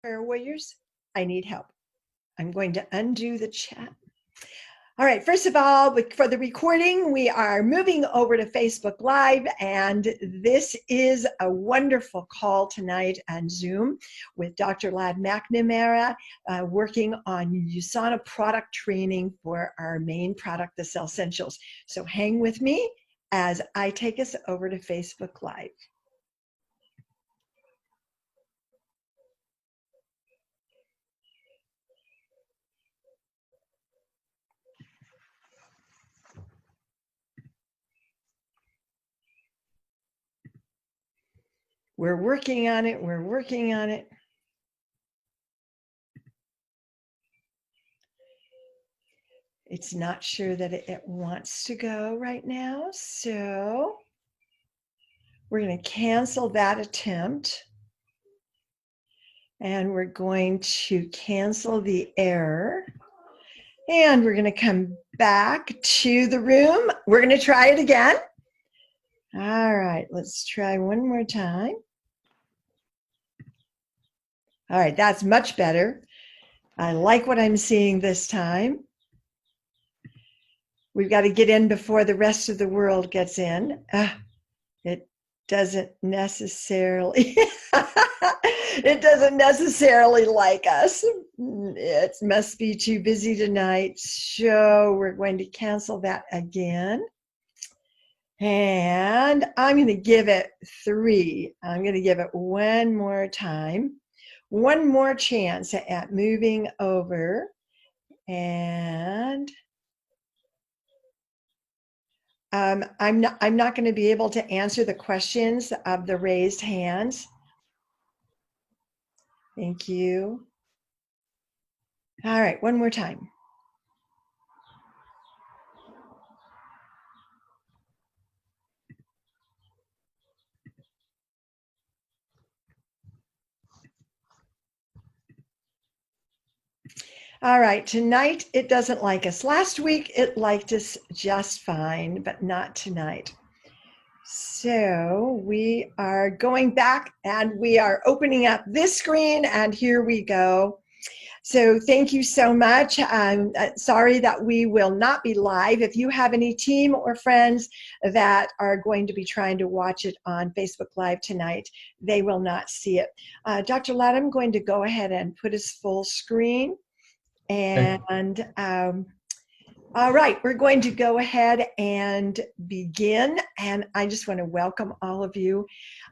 Prayer warriors, I need help. I'm going to undo the chat. All right, first of all, for the recording, we are moving over to Facebook Live, and this is a wonderful call tonight on Zoom with Dr. Lad McNamara, working on USANA product training for our main product, the Cell Essentials. So hang with me as I take us over to Facebook Live. We're working on it. We're working on it. It's not sure that it wants to go right now. So we're going to cancel that attempt. And we're going to cancel the error. And we're going to come back to the room. We're going to try it again. All right, let's try one more time. All right, that's much better. I like what I'm seeing this time. We've got to get in before the rest of the world gets in. It doesn't necessarily it doesn't necessarily like us. It must be too busy tonight, so we're going to cancel that again. And I'm going to give it 3. I'm going to give it one more time, one more chance at moving over. And I'm not going to be able to answer the questions of the raised hands. Thank you. All right, one more time. All right, tonight it doesn't like us. Last week it liked us just fine, but not tonight. So we are going back and we are opening up this screen, and here we go. So thank you so much. I'm sorry that we will not be live. If you have any team or friends that are going to be trying to watch it on Facebook Live tonight, they will not see it. Dr. Ladd, I'm going to go ahead and put us full screen. And all right, we're going to go ahead and begin. And I just want to welcome all of you.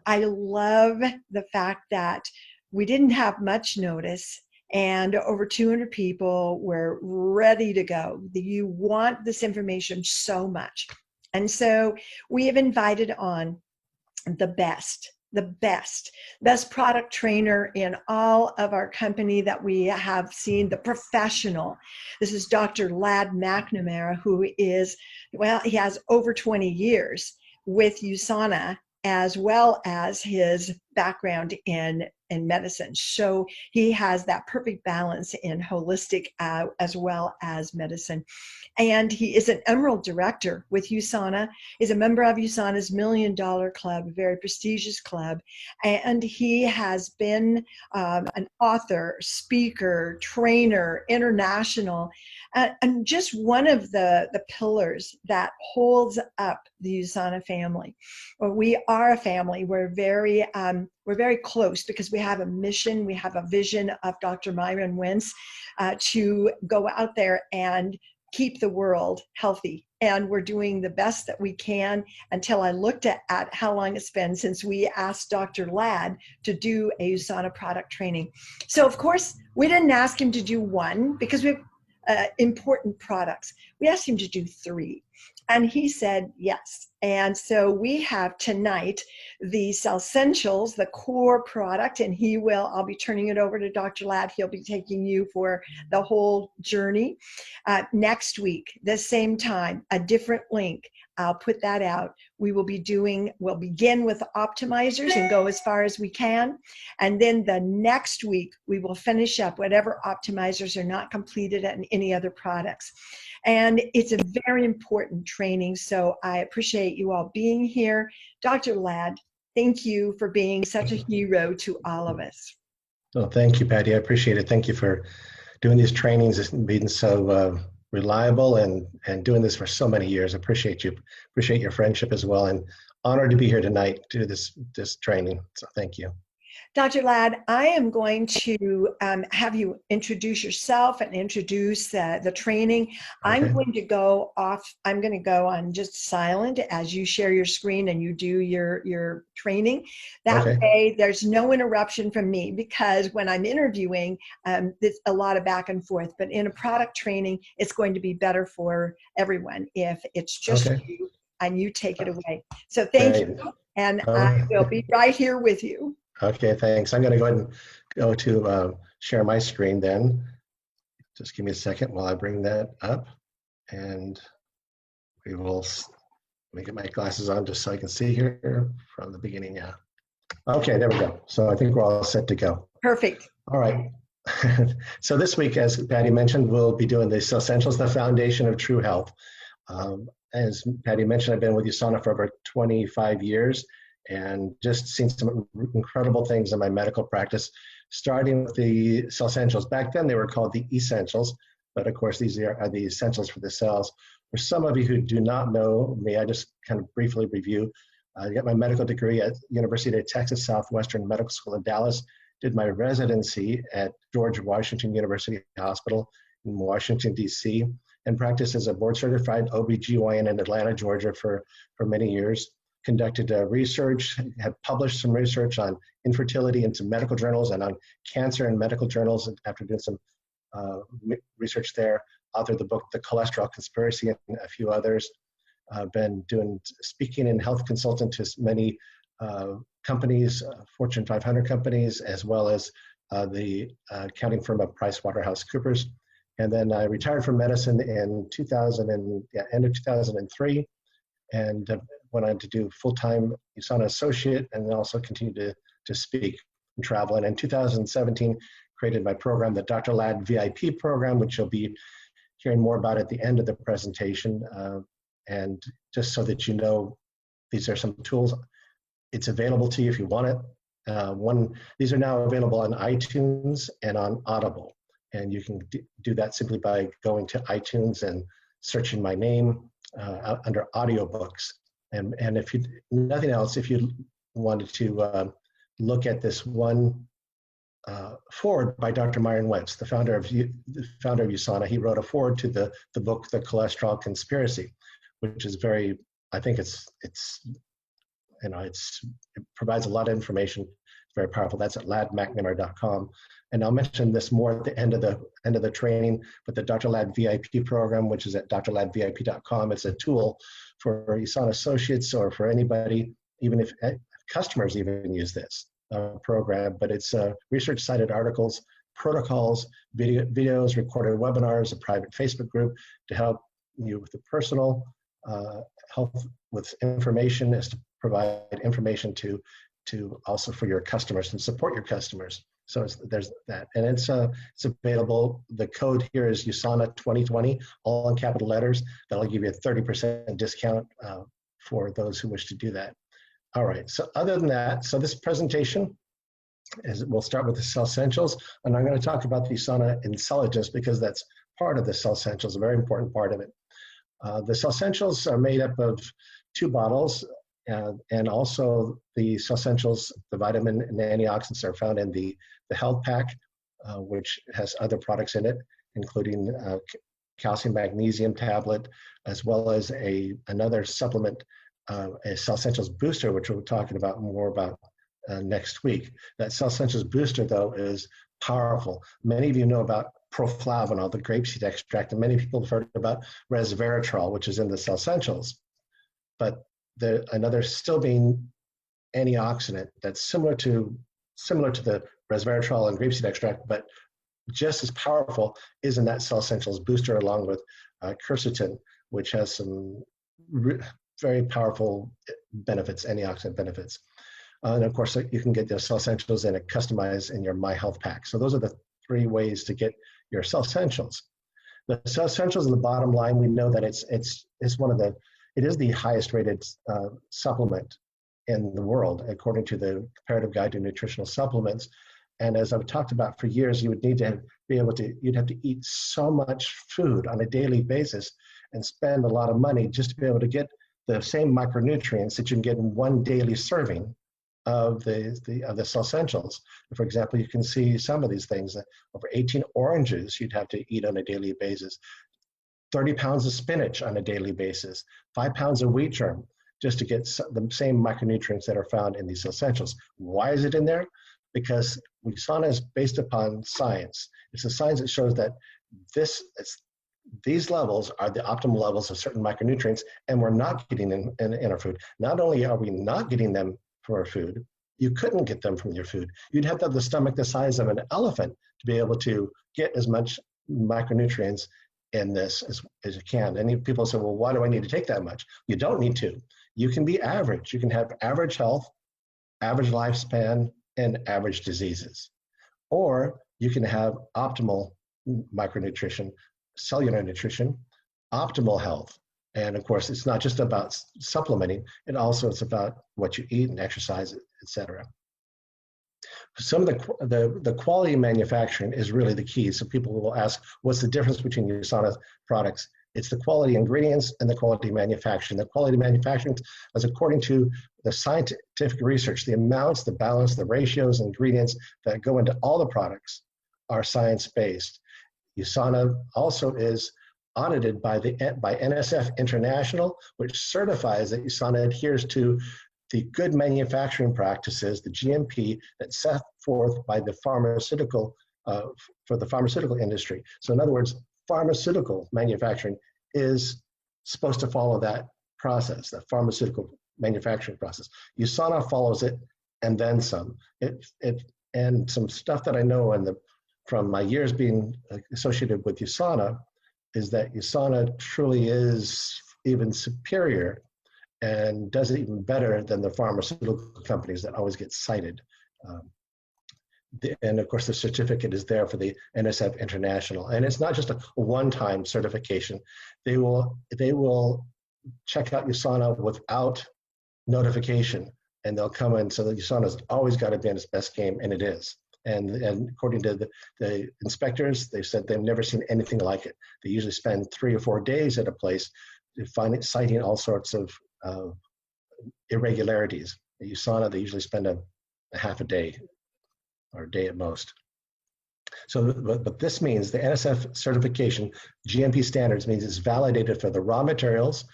I love the fact that we didn't have much notice and over 200 people were ready to go. You want this information so much. And so we have invited on the best product trainer in all of our company that we have seen, the professional. This is Dr. Lad McNamara, who is, well, he has over 20 years with USANA, as well as his background in medicine. So he has that perfect balance in holistic as well as medicine. And he is an Emerald Director with USANA. He's a member of USANA's $1 Million Club, a very prestigious club. And he has been an author, speaker, trainer, international, and just one of the pillars that holds up the USANA family. Well, we are a family. We're very close because we have a mission, we have a vision of Dr. Myron Wentz to go out there and keep the world healthy. And we're doing the best that we can until I looked at how long it's been since we asked Dr. Ladd to do a USANA product training. So of course, we didn't ask him to do 1 because we have important products. We asked him to do 3. And he said yes. And so we have tonight the Cell Essentials, the core product, and I'll be turning it over to Dr. Ladd. He'll be taking you for the whole journey. Next week, the same time, a different link. I'll put that out. We'll begin with optimizers and go as far as we can. And then the next week, we will finish up whatever optimizers are not completed and any other products. And it's a very important training, so I appreciate you all being here. Dr. Ladd, thank you for being such a hero to all of us. Oh, thank you, Patty. I appreciate it. Thank you for doing these trainings and being so reliable and doing this for so many years. I appreciate you. Appreciate your friendship as well, and honored to be here tonight to do this training. So thank you. Dr. Ladd, I am going to have you introduce yourself and introduce the training. I'm Okay. going to go off, I'm going to go on just silent as you share your screen and you do your training. That Okay. way, there's no interruption from me because when I'm interviewing, there's a lot of back and forth. But in a product training, it's going to be better for everyone if it's just Okay. you and you take it away. So thank Great. you. And I Um, will be right here with you. okay. Thanks. I'm going to go ahead and go to share my screen then. Just give me a second while I bring that up, and we will. Let me get my glasses on just so I can see here from the beginning. Yeah. Okay, there we go. So I think we're all set to go. Perfect. All right. So this week, as Patty mentioned, we'll be doing the Essentials, the Foundation of True Health. As Patty mentioned, I've been with USANA for over 25 years and just seen some incredible things in my medical practice, starting with the Essentials. Back then, they were called the Essentials, but of course, these are the essentials for the cells. For some of you who do not know me, I just kind of briefly review. I got my medical degree at University of Texas Southwestern Medical School in Dallas, did my residency at George Washington University Hospital in Washington, D.C., and practiced as a board-certified OBGYN in Atlanta, Georgia for many years. Conducted research, have published some research on infertility in some medical journals and on cancer in medical journals after doing some research there. Authored the book, The Cholesterol Conspiracy, and a few others. Been doing speaking and health consultant to many companies, Fortune 500 companies, as well as the accounting firm of PricewaterhouseCoopers. And then I retired from medicine in end of 2003, and went on to do full-time USANA associate, and then also continued to speak and travel. And in 2017, created my program, the Dr. Ladd VIP program, which you'll be hearing more about at the end of the presentation. And just so that you know, these are some tools. It's available to you if you want it. These are now available on iTunes and on Audible. And you can do that simply by going to iTunes and searching my name under audiobooks. And if you, nothing else, if you wanted to look at this one forward by Dr. Myron Wentz, the founder of USANA, he wrote a forward to the book, The Cholesterol Conspiracy, which is very, I think it provides a lot of information. It's very powerful. That's at laddmcnamara.com. And I'll mention this more at the end of the training, but the Dr. Ladd VIP program, which is at drladdvip.com, it's a tool for USANA associates or for anybody, even if customers even use this program, but it's research cited articles, protocols, videos, recorded webinars, a private Facebook group to help you with the personal health with information, is to provide information to also for your customers and support your customers. So there's that, and it's available. The code here is USANA 2020, all in capital letters. That'll give you a 30% discount for those who wish to do that. All right. So other than that, so this presentation we'll start with the Cell Essentials, and I'm going to talk about the USANA Intelligence because that's part of the Cell Essentials, a very important part of it. The Cell Essentials are made up of 2 bottles, and also the Cell Essentials, the vitamin and antioxidants are found in the Health Pack, which has other products in it, including calcium magnesium tablet, as well as another supplement, a Cell Essentials booster, which we're talking about more about next week. That Cell Essentials booster, though, is powerful. Many of you know about proflavanol, the grapeseed extract, and many people have heard about resveratrol, which is in the Cell Essentials. But another still being antioxidant that's similar to the resveratrol and grapeseed extract, but just as powerful is in that Cell Essentials booster, along with quercetin, which has some very powerful benefits, antioxidant benefits. And of course, you can get the Cell Essentials in a customized in your My Health Pack. So those are the 3 ways to get your Cell Essentials. The Cell Essentials, in the bottom line, we know that it is the highest rated supplement in the world, according to the Comparative Guide to Nutritional Supplements. And as I've talked about for years, you would need to be able to, you'd have to eat so much food on a daily basis and spend a lot of money just to be able to get the same micronutrients that you can get in one daily serving of the essentials. For example, you can see some of these things, over 18 oranges you'd have to eat on a daily basis, 30 pounds of spinach on a daily basis, 5 pounds of wheat germ, just to get the same micronutrients that are found in these essentials. Why is it in there? Because USANA is based upon science. It's the science that shows that these levels are the optimal levels of certain micronutrients, and we're not getting them in our food. Not only are we not getting them from our food, you couldn't get them from your food. You'd have to have the stomach the size of an elephant to be able to get as much micronutrients in this as you can. And people say, well, why do I need to take that much? You don't need to. You can be average. You can have average health, average lifespan, and average diseases. Or you can have optimal micronutrition, cellular nutrition, optimal health. And of course, it's not just about supplementing, it's about what you eat and exercise, et cetera. Some of the quality manufacturing is really the key. So people will ask, what's the difference between USANA products? It's the quality ingredients and the quality manufacturing. The quality manufacturing is according to the scientific research. The amounts, the balance, the ratios, ingredients that go into all the products are science-based. USANA also is audited by NSF International, which certifies that USANA adheres to the good manufacturing practices, the GMP, that's set forth by the pharmaceutical for the pharmaceutical industry. So in other words, pharmaceutical manufacturing is supposed to follow that process, that pharmaceutical manufacturing process. USANA follows it and then some. And some stuff that I know from my years being associated with USANA is that USANA truly is even superior and does it even better than the pharmaceutical companies that always get cited. And of course, the certificate is there for the NSF International. And it's not just a one-time certification. They will check out USANA without notification, and they'll come in. So that USANA's always got to be in its best game, and it is. And according to the inspectors, they said they've never seen anything like it. They usually spend 3 or 4 days at a place to find it, citing all sorts of irregularities. At USANA, they usually spend a half a day or a day at most. So, but this means the NSF certification, GMP standards, means it's validated for the raw materials,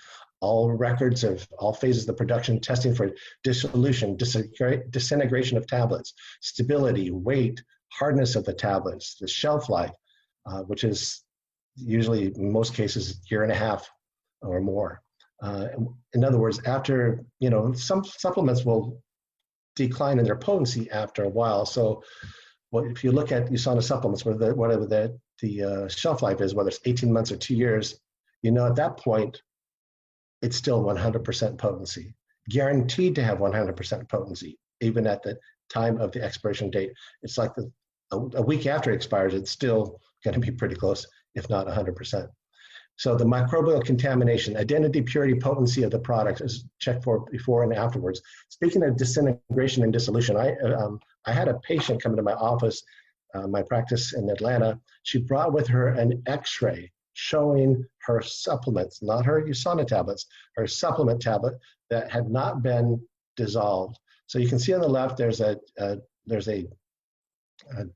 all records of all phases of the production, testing for dissolution, disintegration of tablets, stability, weight, hardness of the tablets, the shelf life, which is usually in most cases 1.5 years or more. In other words, after, some supplements will decline in their potency after a while. So if you look at USANA supplements, whatever the shelf life is, whether it's 18 months or 2 years, at that point, it's still 100% potency, guaranteed to have 100% potency, even at the time of the expiration date. It's like a week after it expires, it's still going to be pretty close, if not 100%. So the microbial contamination, identity, purity, potency of the product is checked for before and afterwards. Speaking of disintegration and dissolution, I had a patient come into my office, my practice in Atlanta. She brought with her an X-ray showing her supplements, not her USANA tablets, her supplement tablet that had not been dissolved. So you can see on the left, there's a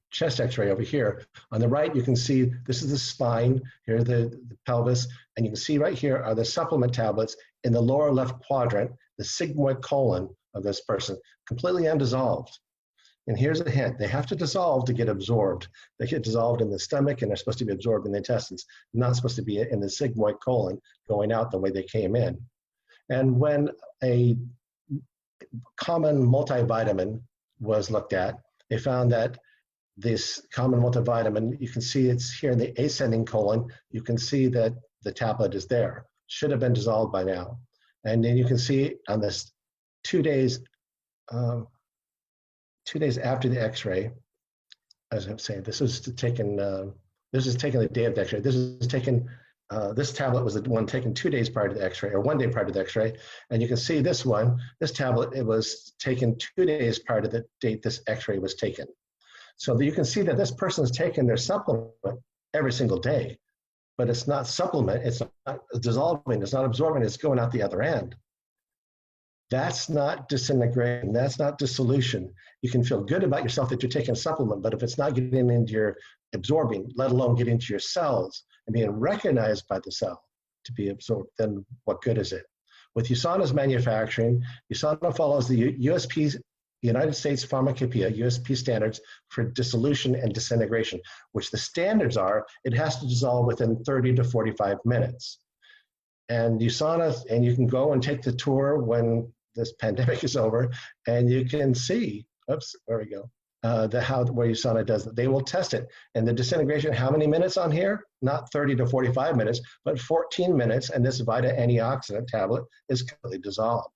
chest X-ray over here. On the right, you can see this is the spine, here the pelvis, and you can see right here are the supplement tablets in the lower left quadrant, the sigmoid colon of this person, completely undissolved. And here's a hint, they have to dissolve to get absorbed. They get dissolved in the stomach and they're supposed to be absorbed in the intestines, not supposed to be in the sigmoid colon going out the way they came in. And when a common multivitamin was looked at, they found that this common multivitamin, you can see it's here in the ascending colon, you can see that the tablet is there. Should have been dissolved by now. And then you can see on this 2 days, 2 days after the X-ray, as I'm saying, this is taken the day of the X-ray. This tablet was the one taken 2 days prior to the X-ray, or 1 day prior to the X-ray. And you can see this tablet, it was taken 2 days prior to the date this X-ray was taken. So that you can see that this person is taking their supplement every single day, but it's not supplement, it's not dissolving, it's not absorbing, it's going out the other end. That's not disintegrating, that's not dissolution. You can feel good about yourself that you're taking a supplement, but if it's not getting into your absorbing, let alone getting into your cells and being recognized by the cell to be absorbed, then what good is it? With USANA's manufacturing, USANA follows the USP, United States Pharmacopoeia, USP standards for dissolution and disintegration, which the standards are, it has to dissolve within 30 to 45 minutes. And USANA, and you can go and take the tour when this pandemic is over, and you can see, oops, there we go, where USANA does it. They will test it. And the disintegration, how many minutes on here? Not 30 to 45 minutes, but 14 minutes, and this Vita antioxidant tablet is completely dissolved.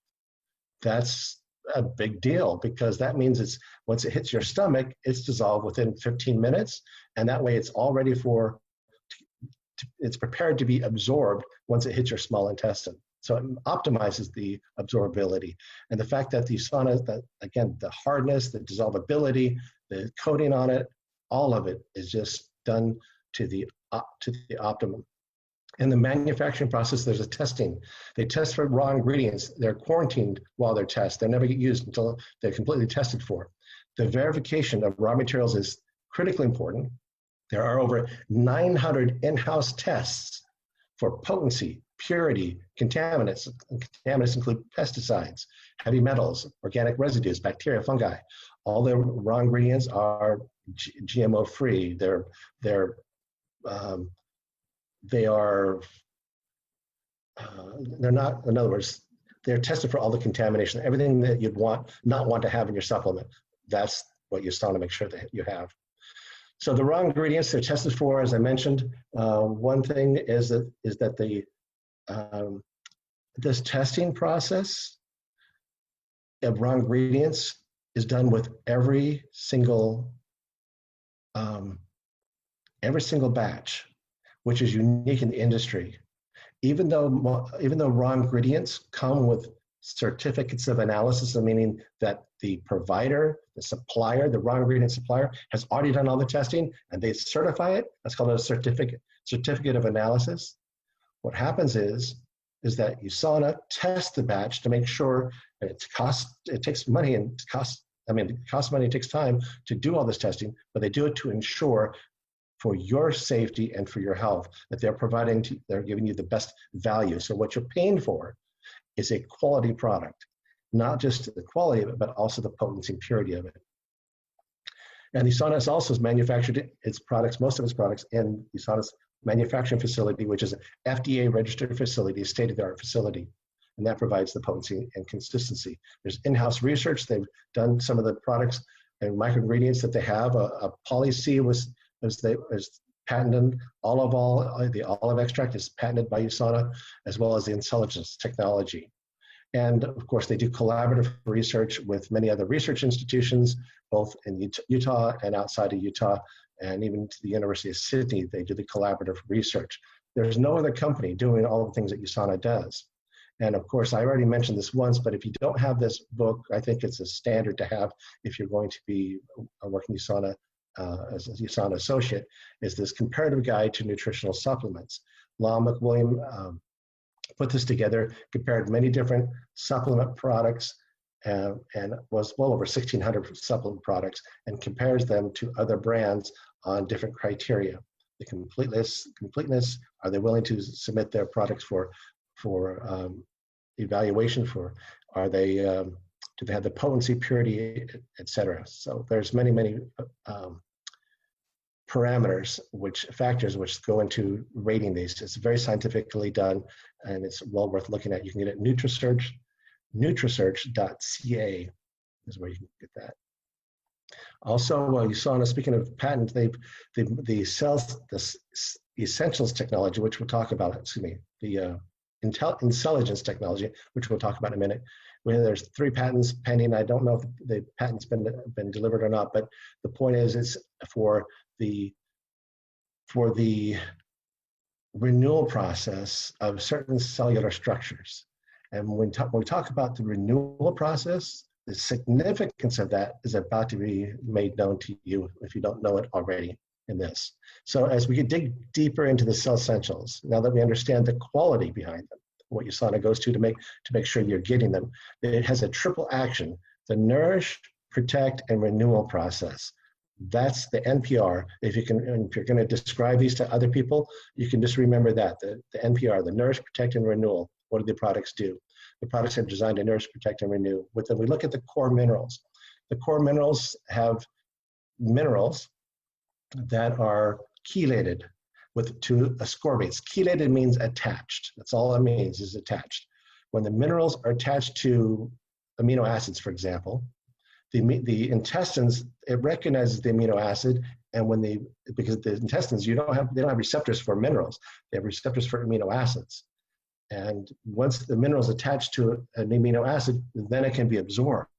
That's a big deal because that means it's once it hits your stomach, it's dissolved within 15 minutes, and that way it's all ready for, it's prepared to be absorbed once it hits your small intestine. So it optimizes the absorbability. And the fact that the USANA, that again, the hardness, the dissolvability, the coating on it, all of it is just done to the optimum. In the manufacturing process, there's a testing. They test for raw ingredients. They're quarantined while they're tested. They never get used until they're completely tested for. The verification of raw materials is critically important. There are over 900 in-house tests for potency, purity, contaminants. Contaminants include pesticides, heavy metals, organic residues, bacteria, fungi. All the raw ingredients are GMO-free. They're not, in other words, they're tested for all the contamination, everything that you'd not want to have in your supplement. That's what you want to make sure that you have. So the raw ingredients they're tested for, as I mentioned, one thing is that the this testing process of raw ingredients is done with every single batch, which is unique in the industry. Even though raw ingredients come with certificates of analysis, meaning that the provider, the supplier, the raw ingredient supplier has already done all the testing and they certify it, that's called a certificate of analysis. What happens is that USANA tests the batch to make sure that it takes money and it costs money, it takes time to do all this testing, but they do it to ensure for your safety and for your health, that they're giving you the best value. So what you're paying for is a quality product, not just the quality of it, but also the potency and purity of it. And USANA has also manufactured its products, most of its products, in USANA's manufacturing facility, which is an FDA registered facility, a state-of-the-art facility. And that provides the potency and consistency. There's in-house research. They've done some of the products and microingredients that they have. A Poly-C was patented. The olive extract is patented by USANA, as well as the intelligence technology. And of course, they do collaborative research with many other research institutions, both in Utah and outside of Utah, and even to the University of Sydney, they do the collaborative research. There's no other company doing all the things that USANA does. And of course, I already mentioned this once, but if you don't have this book, I think it's a standard to have if you're going to be working USANA as a USANA associate, is this comparative guide to nutritional supplements. Lon McWilliam put this together, compared many different supplement products, and was well over 1,600 supplement products, and compares them to other brands on different criteria. The completeness, are they willing to submit their products for evaluation, are they, do they have the potency, purity, et cetera. So there's many parameters, factors which go into rating these. It's very scientifically done, and it's well worth looking at. You can get it at nutrisearch.ca is where you can get that. Also, USANA, speaking of patent, the essentials technology, which we'll talk about, the intelligence technology, which we'll talk about in a minute, where there's 3 patents pending. I don't know if the patent's been delivered or not, but the point is it's for the renewal process of certain cellular structures. And when we talk about the renewal process, the significance of that is about to be made known to you if you don't know it already in this. So as we dig deeper into the cell essentials, now that we understand the quality behind them, what USANA goes to make sure you're getting them, it has a triple action: the nourish, protect, and renewal process. That's the NPR. If you're going to describe these to other people, you can just remember that the NPR, the nourish, protect, and renewal. What do the products do? The products are designed to nourish, protect, and renew. When we look at the core minerals, the core minerals have minerals that are chelated with two ascorbates. Chelated means attached. That's all it means, is attached. When the minerals are attached to amino acids, for example, the intestines, it recognizes the amino acid, and because the intestines, they don't have receptors for minerals, they have receptors for amino acids. And once the minerals attach to an amino acid, then it can be absorbed.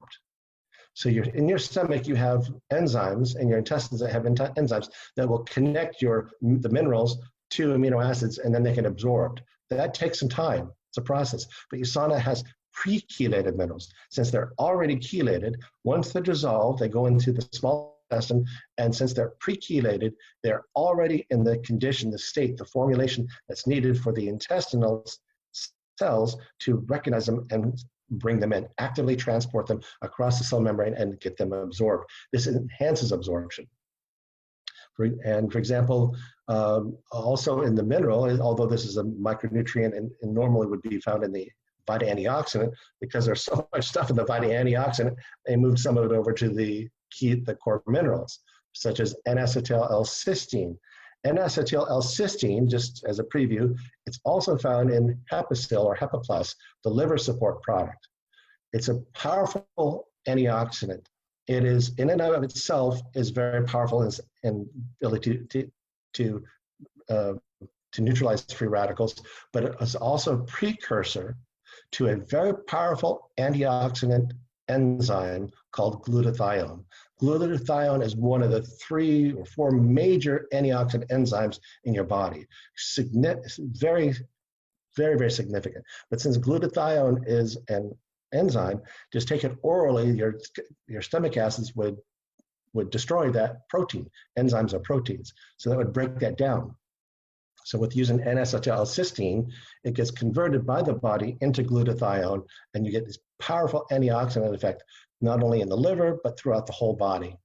So in your stomach, you have enzymes, and your intestines that have enzymes that will connect the minerals to amino acids, and then they get absorbed. That takes some time. It's a process. But USANA has pre-chelated minerals. Since they're already chelated, once they're dissolved, they go into the small intestine, and since they're pre-chelated, they're already in the condition, the state, the formulation that's needed for the intestinal cells to recognize them and bring them in, actively transport them across the cell membrane and get them absorbed. This enhances absorption. For example, also in the mineral, although this is a micronutrient and normally would be found in the Vita antioxidant, because there's so much stuff in the Vita antioxidant, they moved some of it over to the core minerals, such as N-acetyl-L-cysteine. N-acetyl-L-cysteine, just as a preview, it's also found in Hepasil or Hepaplus, the liver support product. It's a powerful antioxidant. It is, in and of itself, is very powerful in ability to neutralize free radicals, but it is also a precursor to a very powerful antioxidant enzyme called glutathione. Glutathione is one of the 3 or 4 major antioxidant enzymes in your body. Very, very, very significant. But since glutathione is an enzyme, just take it orally, your stomach acids would destroy that protein. Enzymes are proteins, so that would break that down. So with using N-acetyl-L-cysteine, it gets converted by the body into glutathione, and you get this powerful antioxidant effect, not only in the liver, but throughout the whole body.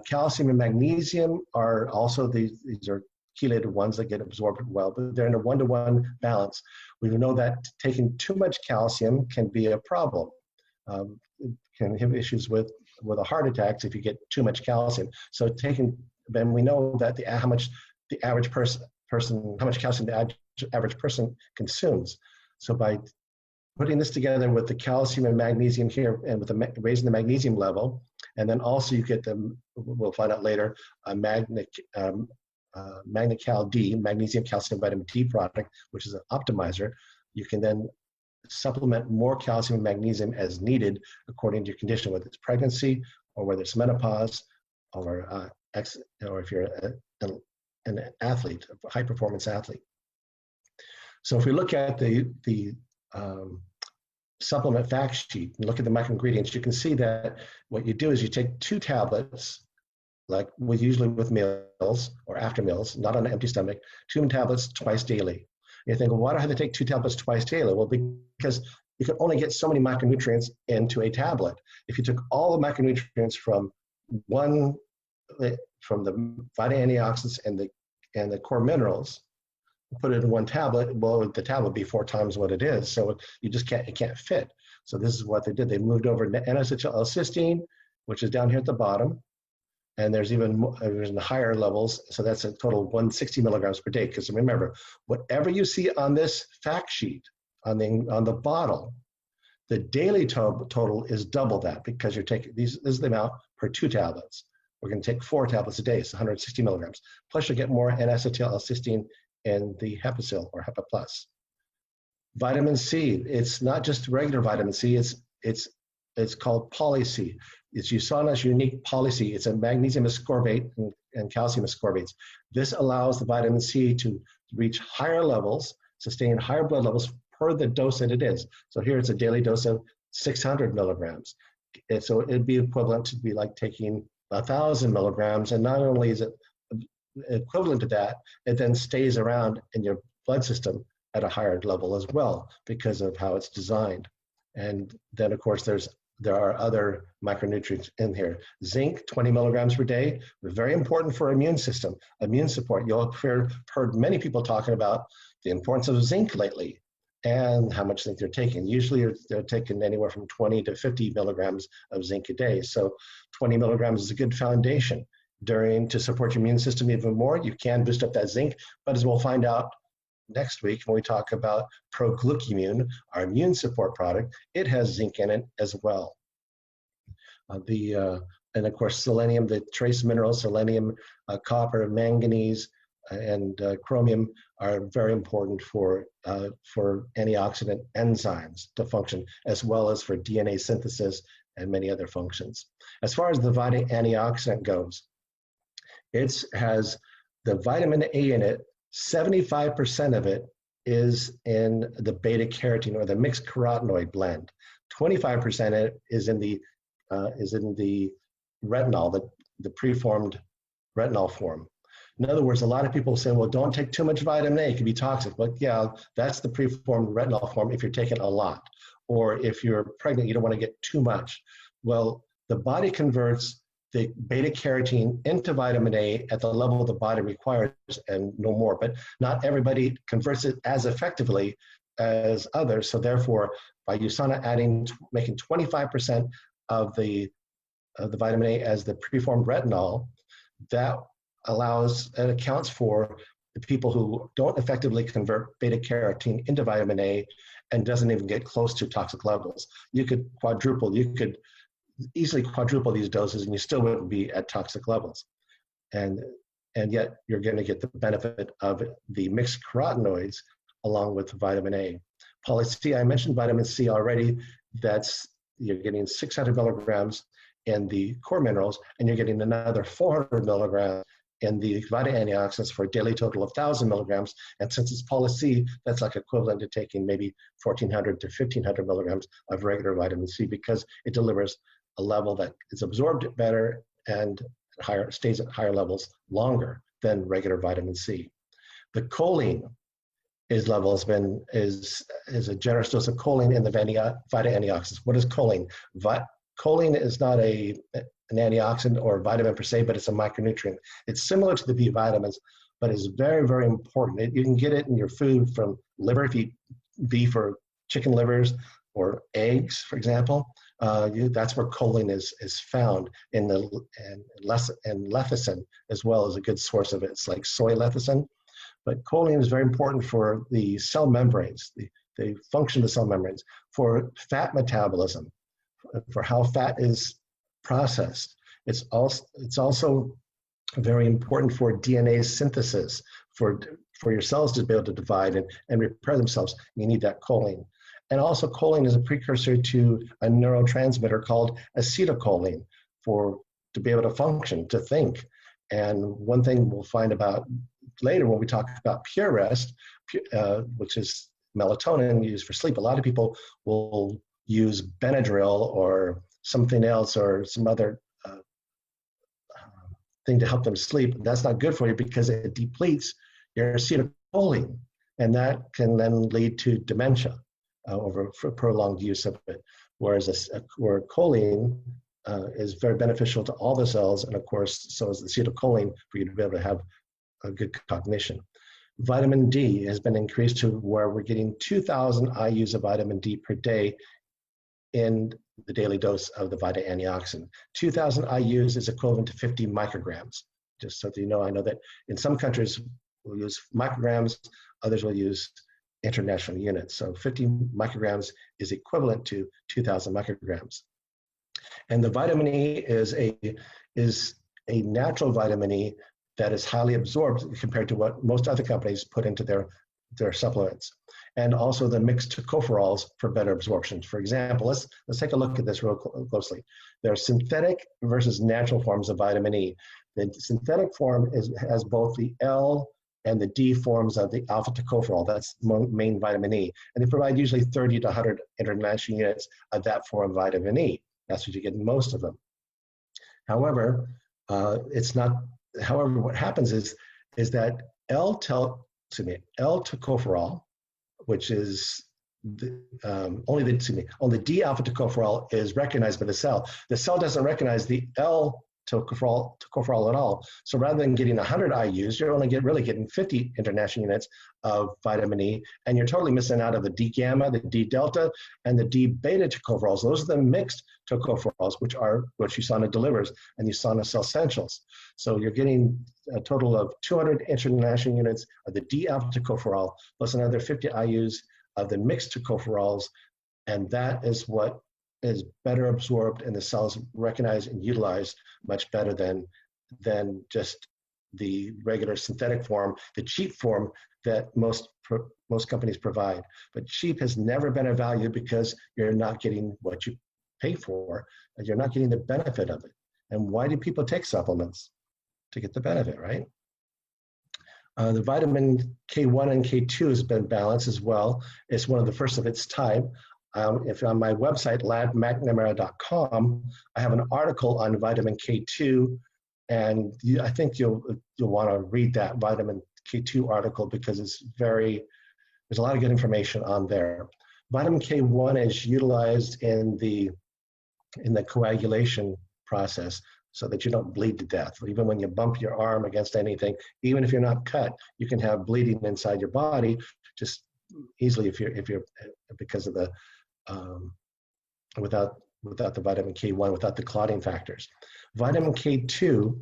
Calcium and magnesium are also, these are chelated ones that get absorbed well, but they're in a 1-to-1 balance. We know that taking too much calcium can be a problem. It can have issues with a heart attacks if you get too much calcium. So then we know that how much calcium the average person consumes. So by putting this together with the calcium and magnesium here, and with raising the magnesium level, and then also you get we'll find out later, MagnaCal D, magnesium calcium vitamin D product, which is an optimizer. You can then supplement more calcium and magnesium as needed according to your condition, whether it's pregnancy or whether it's menopause, or if you're an athlete, a high performance athlete. So if we look at the supplement fact sheet and look at the microingredients, you can see that what you do is you take 2 tablets, like we usually with meals or after meals, not on an empty stomach, 2 tablets twice daily. You think, well, why do I have to take 2 tablets twice daily? Well, because you can only get so many micronutrients into a tablet. If you took all the micronutrients from the Vita antioxidants and the core minerals, put it in 1 tablet, well, the tablet would be 4 times what it is. So you just it can't fit. So this is what they did. They moved over to N-acetyl-L-cysteine, which is down here at the bottom. And there's even higher levels. So that's a total of 160 milligrams per day. Because remember, whatever you see on this fact sheet, on the bottle, the daily total is double that, because you're taking this is the amount per 2 tablets. We're going to take 4 tablets a day, so 160 milligrams. Plus, you get more N-acetyl-L-cysteine in the Hepasil or Hepaplus. Vitamin C, it's not just regular vitamin C, it's called Poly-C. It's USANA's unique Poly-C. It's a magnesium ascorbate and calcium ascorbates. This allows the vitamin C to reach higher levels, sustain higher blood levels per the dose that it is. So here it's a daily dose of 600 milligrams. And so it'd be equivalent to be like taking 1,000 milligrams. And not only is it equivalent to that, it then stays around in your blood system at a higher level as well because of how it's designed. And then of course there are other micronutrients in here. Zinc, 20 milligrams per day, very important for immune system, immune support. You'll have heard many people talking about the importance of zinc lately and how much zinc they're taking. Usually they're taking anywhere from 20 to 50 milligrams of zinc a day. So 20 milligrams is a good foundation to support your immune system even more. You can boost up that zinc, but as we'll find out next week when we talk about Pro-Glucamune, our immune support product, it has zinc in it as well. And of course, selenium, the trace minerals, selenium, copper, manganese, and chromium are very important for antioxidant enzymes to function, as well as for DNA synthesis and many other functions. As far as the Vita antioxidant goes, it has the vitamin A in it. 75% of it is in the beta carotene or the mixed carotenoid blend. 25% of it is in the retinol, the preformed retinol form. In other words, a lot of people say, well, don't take too much vitamin A, it can be toxic. But yeah, that's the preformed retinol form if you're taking a lot. Or if you're pregnant, you don't want to get too much. Well, the body converts the beta carotene into vitamin A at the level the body requires and no more. But not everybody converts it as effectively as others. So therefore, by USANA making 25% of the vitamin A as the preformed retinol, that allows and accounts for the people who don't effectively convert beta carotene into vitamin A and doesn't even get close to toxic levels. You could easily quadruple these doses and you still wouldn't be at toxic levels. And yet you're going to get the benefit of the mixed carotenoids along with vitamin A. Poly C, I mentioned vitamin C already. You're getting 600 milligrams in the core minerals, and you're getting another 400 milligrams in the Vita antioxidants for a daily total of 1,000 milligrams. And since it's Poly C, that's like equivalent to taking maybe 1,400 to 1,500 milligrams of regular vitamin C because it delivers a level that is absorbed better and stays at higher levels longer than regular vitamin C. The choline is a generous dose of choline in the Vita antioxidants. What is choline? Choline is not an antioxidant or vitamin per se, but it's a micronutrient. It's similar to the B vitamins, but it's very, very important. You can get it in your food from liver, if you eat beef or chicken livers or eggs, for example. That's where choline is found and lecithin as well is a good source of it. It's like soy lecithin. But choline is very important for the cell membranes, the function of the cell membranes, for fat metabolism, for how fat is processed. It's also very important for DNA synthesis, for your cells to be able to divide and repair themselves. You need that choline. And also choline is a precursor to a neurotransmitter called acetylcholine to be able to function, to think. And one thing we'll find about later when we talk about pure rest, which is melatonin used for sleep, a lot of people will use Benadryl or something else or some other thing to help them sleep. That's not good for you because it depletes your acetylcholine, and that can then lead to dementia for prolonged use of it. Whereas where choline is very beneficial to all the cells, and of course, so is the acetylcholine for you to be able to have a good cognition. Vitamin D has been increased to where we're getting 2,000 IUs of vitamin D per day in the daily dose of the Vita antioxidant. 2,000 IUs is equivalent to 50 micrograms. Just so that you know, I know that in some countries we'll use micrograms, others will use international units. So 50 micrograms is equivalent to 2,000 micrograms. And the vitamin E is a natural vitamin E that is highly absorbed compared to what most other companies put into their supplements. And also the mixed tocopherols for better absorption. For example, let's take a look at this real closely. There are synthetic versus natural forms of vitamin E. The synthetic form has both the L and the D forms of the alpha tocopherol. That's main vitamin E. And they provide usually 30 to 100 international units of that form of vitamin E. That's what you get in most of them. However, it's not. However, what happens is that L-tocopherol, which is only D alpha tocopherol is recognized by the cell. The cell doesn't recognize the L-tocopherol at all. So rather than getting 100 IUs, you're only really getting 50 international units of vitamin E, and you're totally missing out of the D gamma, the D delta, and the D beta tocopherols. Those are the mixed tocopherols, which USANA delivers, and USANA Cell Essentials. So you're getting a total of 200 international units of the D alpha tocopherol, plus another 50 IUs of the mixed tocopherols, and that is what is better absorbed and the cells recognize and utilize much better than just the regular synthetic form, the cheap form that most companies provide. But cheap has never been a value because you're not getting what you pay for, and you're not getting the benefit of it. And why do people take supplements? To get the benefit, right? The vitamin K1 and K2 has been balanced as well. It's one of the first of its type. If on my website, McNamara.com, I have an article on vitamin K2, and I think you'll want to read that vitamin K2 article because there's a lot of good information on there. Vitamin K1 is utilized in the coagulation process, so that you don't bleed to death. Even when you bump your arm against anything, even if you're not cut, you can have bleeding inside your body just easily if you're because of the without the vitamin K1, without the clotting factors. Vitamin K2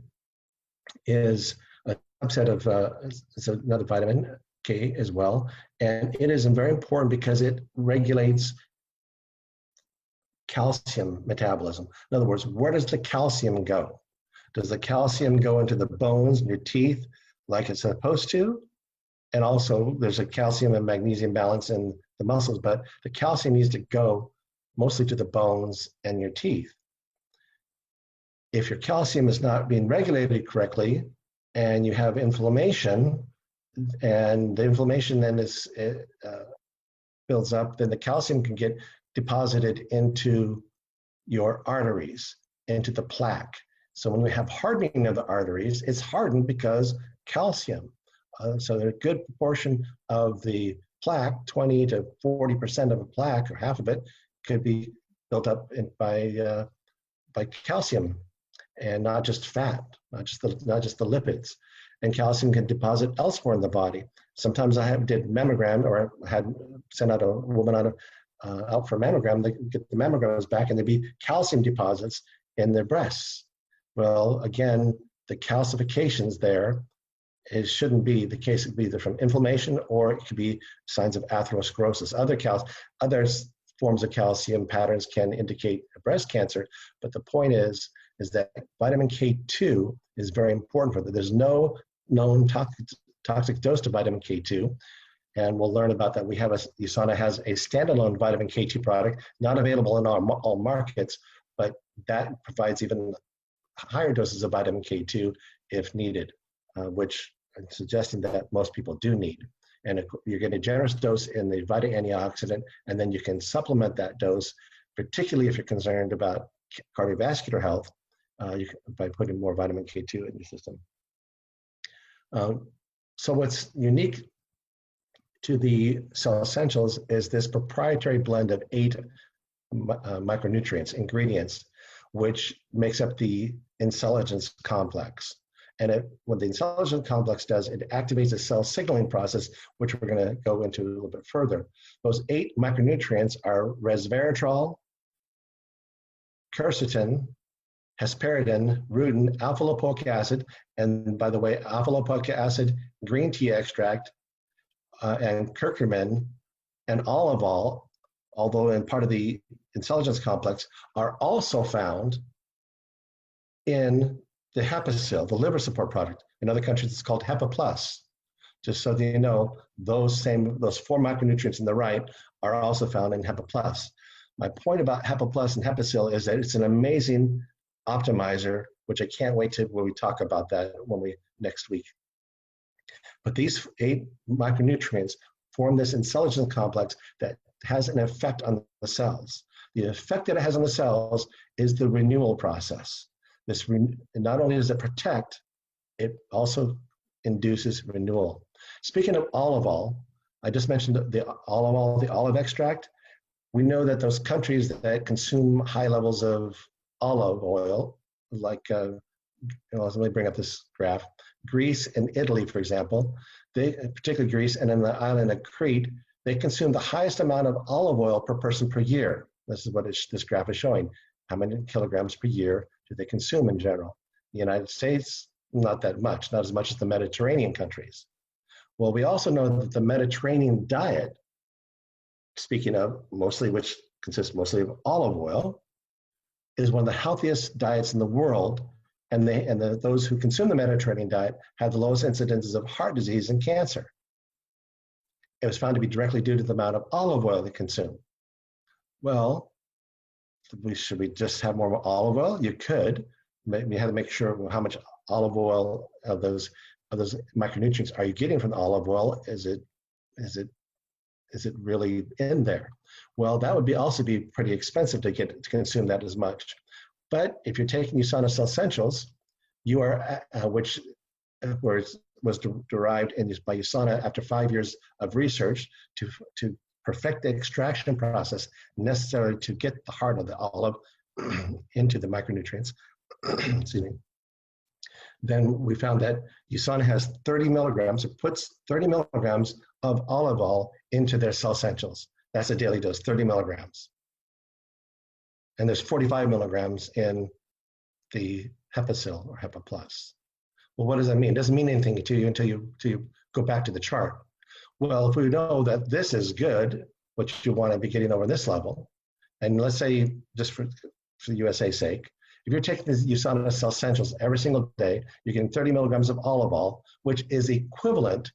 is a subset of it's another vitamin K as well, and it is very important because it regulates calcium metabolism. In other words, where does the calcium go? Does the calcium go into the bones and your teeth like it's supposed to? And also there's a calcium and magnesium balance in the muscles, but the calcium needs to go mostly to the bones and your teeth. If your calcium is not being regulated correctly and you have inflammation, and the inflammation then builds up, then the calcium can get deposited into your arteries, into the plaque. So when we have hardening of the arteries, it's hardened because calcium. So a good proportion of the plaque, 20 to 40% of the plaque, or half of it, could be built up by calcium, and not just fat, not just the lipids. And calcium can deposit elsewhere in the body. Sometimes I did mammogram, or had sent out a woman on out for mammogram. They get the mammograms back, and there'd be calcium deposits in their breasts. Well, again, the calcifications there, it shouldn't be the case. It could be either from inflammation, or it could be signs of atherosclerosis. Other forms of calcium patterns can indicate breast cancer, but the point is that vitamin K2 is very important for that. There's no known toxic dose to vitamin K2, and we'll learn about that. USANA has a standalone vitamin K2 product, not available in all markets, but that provides even higher doses of vitamin K2 if needed, which I'm suggesting that most people do need. And you're getting a generous dose in the Vita antioxidant, and then you can supplement that dose, particularly if you're concerned about cardiovascular health, by putting more vitamin K2 in your system. So what's unique to the Cell Essentials is this proprietary blend of 8 micronutrients, ingredients, which makes up the intelligence complex. And what the intelligence complex does, it activates a cell signaling process, which we're going to go into a little bit further. Those 8 micronutrients are resveratrol, quercetin, hesperidin, rutin, alpha-lipoic acid, and by the way, alpha-lipoic acid, green tea extract, and curcumin, and olivol, although in part of the intelligence complex, are also found in the HepaCell, the liver support product. In other countries, it's called Hepa+. Just so that you know, those 4 micronutrients in the right are also found in Hepa+. My point about Hepa+ and HepaCell is that it's an amazing optimizer, which I can't wait to when we talk about that next week. But these 8 micronutrients form this intelligence complex that has an effect on the cells. The effect that it has on the cells is the renewal process. Not only does it protect, it also induces renewal. Speaking of olive oil, I just mentioned the olive oil, the olive extract. We know that those countries that consume high levels of olive oil, like, let me bring up this graph. Greece and Italy, for example, particularly Greece and then the island of Crete, they consume the highest amount of olive oil per person per year. This is what this graph is showing. How many kilograms per year do they consume in general? The United States, not that much, not as much as the Mediterranean countries. Well, we also know that the Mediterranean diet, speaking of which consists mostly of olive oil, is one of the healthiest diets in the world. And those who consume the Mediterranean diet have the lowest incidences of heart disease and cancer. It was found to be directly due to the amount of olive oil they consume. Well, should we just have more olive oil? You could. You have to make sure how much olive oil of those micronutrients are you getting from the olive oil? Is it really in there? Well, that would also be pretty expensive to consume that as much. But if you're taking USANA Cell Essentials, you are which was derived by USANA after 5 years of research to perfect the extraction process necessary to get the heart of the olive into the micronutrients. Excuse me. Then we found that USANA has 30 milligrams, it puts 30 milligrams of olive oil into their Cell Essentials. That's a daily dose, 30 milligrams. And there's 45 milligrams in the HepaSil or Hepa Plus. Well, what does that mean? It doesn't mean anything to you until you go back to the chart. Well, if we know that this is good, what you want to be getting over this level, and let's say, just for the USA's sake, if you're taking the USANA Cell Essentials every single day, you're getting 30 milligrams of olive oil, which is equivalent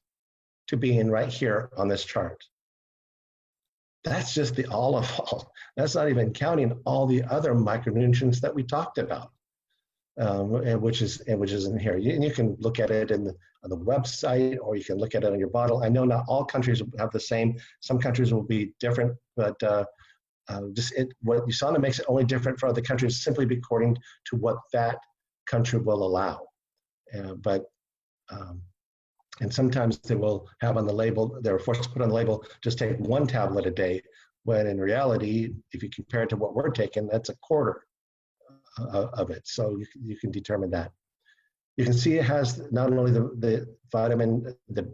to being right here on this chart. That's just the olive oil. That's not even counting all the other micronutrients that we talked about, which is in here. And you can look at it on the website, or you can look at it on your bottle. I know not all countries have the same. Some countries will be different, but what USANA makes it only different for other countries simply according to what that country will allow. And sometimes they will have on the label, they're forced to put on the label, just take 1 tablet a day, when in reality, if you compare it to what we're taking, that's a quarter of it. So you can determine that. You can see it has not only the vitamin, the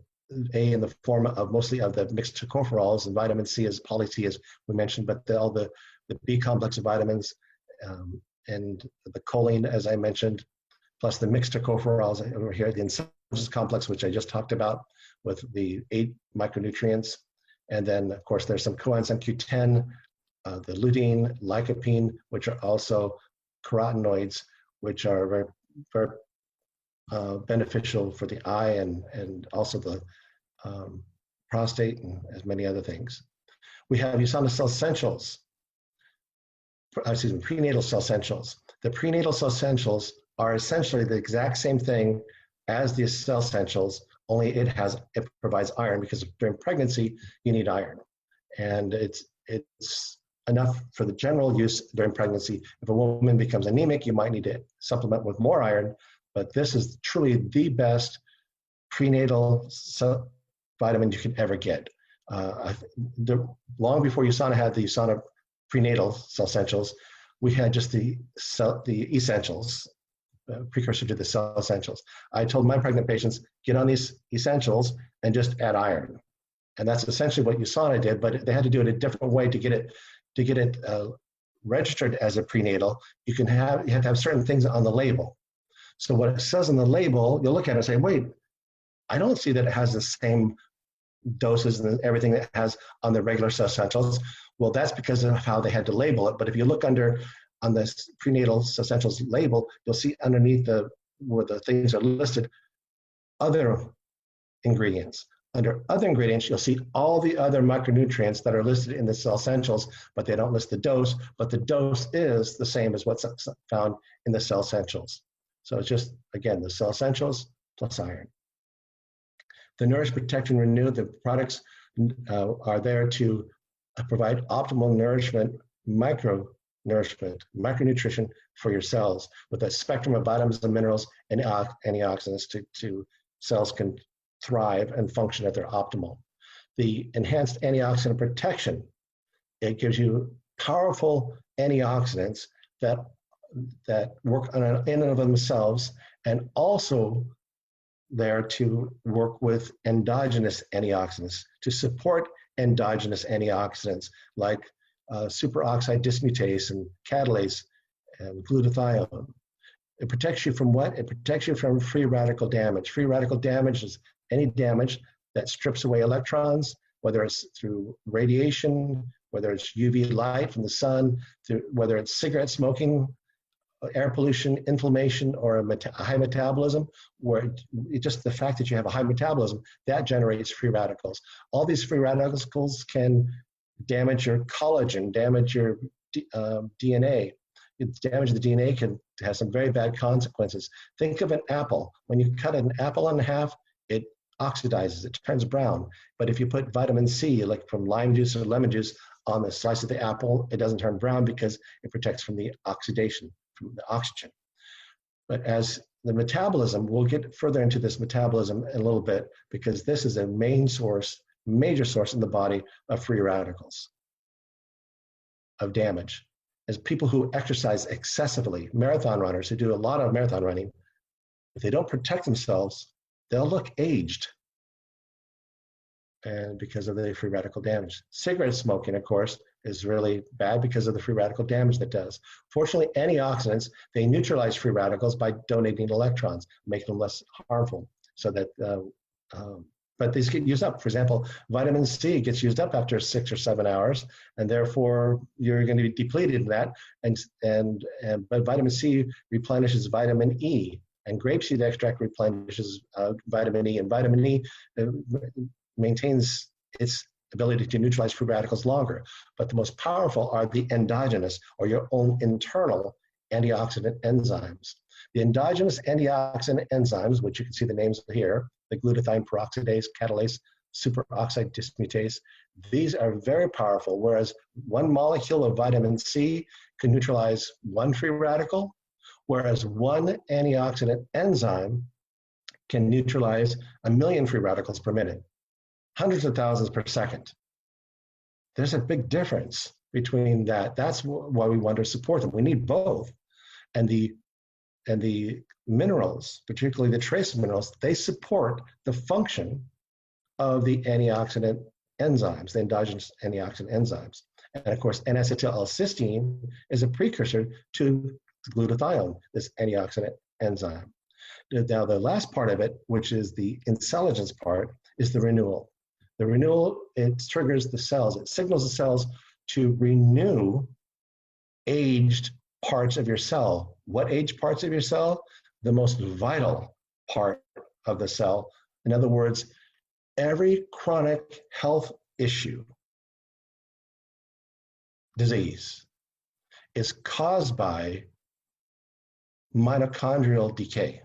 A in the form of mostly of the mixed tocopherols, and vitamin C is poly C as we mentioned, but all the B complex of vitamins and the choline, as I mentioned, plus the mixed tocopherols over here, the intelligence complex, which I just talked about with the 8 micronutrients. And then, of course, there's some coenzyme Q10, the lutein, lycopene, which are also carotenoids, which are very, very beneficial for the eye and also the prostate and as many other things. We have USANA Cell Essentials, prenatal Cell Essentials. The prenatal Cell Essentials are essentially the exact same thing as the Cell Essentials, only it provides iron, because during pregnancy you need iron, and it's enough for the general use during pregnancy. If a woman becomes anemic, you might need to supplement with more iron, but this is truly the best prenatal vitamin you can ever get. Long before USANA had the USANA prenatal Cell Essentials, we had just the essentials, precursor to the Cell Essentials. I told my pregnant patients, get on these essentials and just add iron. And that's essentially what USANA did, but they had to do it a different way to get it registered as a prenatal. You have to have certain things on the label. So what it says on the label, you'll look at it and say, wait, I don't see that it has the same doses and everything that it has on the regular Cell Essentials. Well, that's because of how they had to label it. But if you look on this prenatal Cell Essentials label, you'll see underneath where the things are listed, other ingredients. Under other ingredients, you'll see all the other micronutrients that are listed in the Cell Essentials, but they don't list the dose, but the dose is the same as what's found in the Cell Essentials. So it's just, again, the Cell Essentials plus iron. The Nourish, Protect, and Renew, the products are there to provide optimal nourishment, micronourishment, micronutrition for your cells with a spectrum of vitamins and minerals and antioxidants to cells can thrive and function at their optimal. The enhanced antioxidant protection, it gives you powerful antioxidants that work in and of themselves, and also there to work with endogenous antioxidants to support endogenous antioxidants like superoxide dismutase and catalase and glutathione. It protects you from what? It protects you from free radical damage. Free radical damage is any damage that strips away electrons, whether it's through radiation, whether it's UV light from the sun, whether it's cigarette smoking, air pollution, inflammation, or a high metabolism, where just the fact that you have a high metabolism, that generates free radicals. All these free radicals can damage your collagen, damage your DNA. Damage the DNA can have some very bad consequences. Think of an apple. When you cut an apple in half, it oxidizes, it turns brown. But if you put vitamin C, like from lime juice or lemon juice, on the slice of the apple, it doesn't turn brown because it protects from the oxidation, from the oxygen. But as the metabolism, we'll get further into this metabolism in a little bit, because this is a major source in the body of free radicals, of damage. As people who exercise excessively, marathon runners who do a lot of marathon running, if they don't protect themselves, they'll look aged, and because of the free radical damage. Cigarette smoking, of course, is really bad because of the free radical damage that does. Fortunately, antioxidants, they neutralize free radicals by donating electrons, making them less harmful, so that, but these get used up. For example, vitamin C gets used up after 6 or 7 hours, and therefore you're going to be depleted in that, but vitamin C replenishes vitamin E, and grapeseed extract replenishes vitamin E, and vitamin E maintains its ability to neutralize free radicals longer. But the most powerful are the endogenous, or your own internal antioxidant enzymes. The endogenous antioxidant enzymes, which you can see the names here, the glutathione peroxidase, catalase, superoxide dismutase, these are very powerful, whereas one molecule of vitamin C can neutralize one free radical, whereas one antioxidant enzyme can neutralize 1 million free radicals per minute, hundreds of thousands per second. There's a big difference between that. That's why we want to support them. We need both. And the minerals, particularly the trace minerals, they support the function of the antioxidant enzymes, the endogenous antioxidant enzymes. And of course, N-acetyl-L-cysteine is a precursor to glutathione, this antioxidant enzyme. Now, the last part of it, which is the intelligence part, is the renewal. The renewal, it triggers the cells. It signals the cells to renew aged parts of your cell. What aged parts of your cell? The most vital part of the cell. In other words, every chronic health issue, disease, is caused by mitochondrial decay,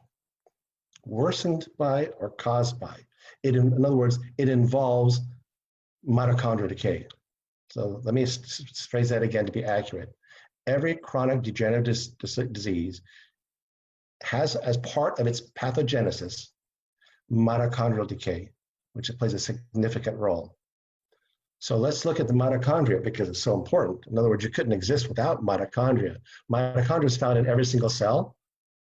worsened by or caused by. In other words, it involves mitochondrial decay. So let me phrase that again to be accurate. Every chronic degenerative disease has, as part of its pathogenesis, mitochondrial decay, which plays a significant role. So let's look at the mitochondria, because it's so important. In other words, you couldn't exist without mitochondria. Mitochondria is found in every single cell.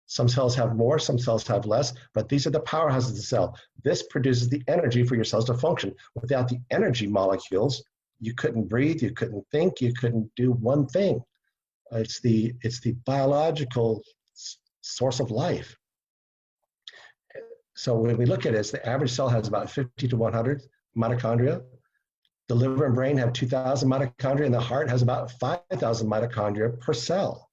Some cells have more, some cells have less, but these are the powerhouses of the cell. This produces the energy for your cells to function. Without the energy molecules, you couldn't breathe, you couldn't think, you couldn't do one thing. It's the biological source of life. So when we look at it, the average cell has about 50 to 100 mitochondria. The liver and brain have 2,000 mitochondria, and the heart has about 5,000 mitochondria per cell.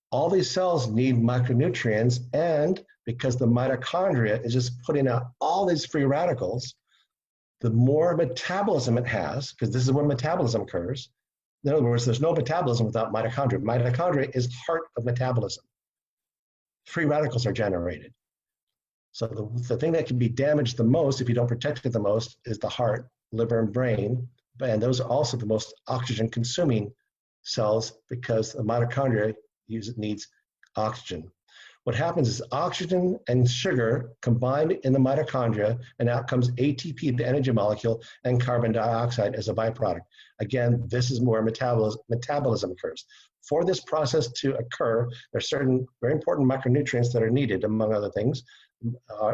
All these cells need micronutrients, and because the mitochondria is just putting out all these free radicals, the more metabolism it has, because this is where metabolism occurs. In other words, there's no metabolism without mitochondria. Mitochondria is heart of metabolism. Free radicals are generated. So the thing that can be damaged the most if you don't protect it the most is the heart, liver, and brain. And those are also the most oxygen consuming cells because the mitochondria needs oxygen. What happens is oxygen and sugar combine in the mitochondria, and out comes ATP, the energy molecule, and carbon dioxide as a byproduct. Again, this is where metabolism occurs. For this process to occur, there are certain very important micronutrients that are needed, among other things.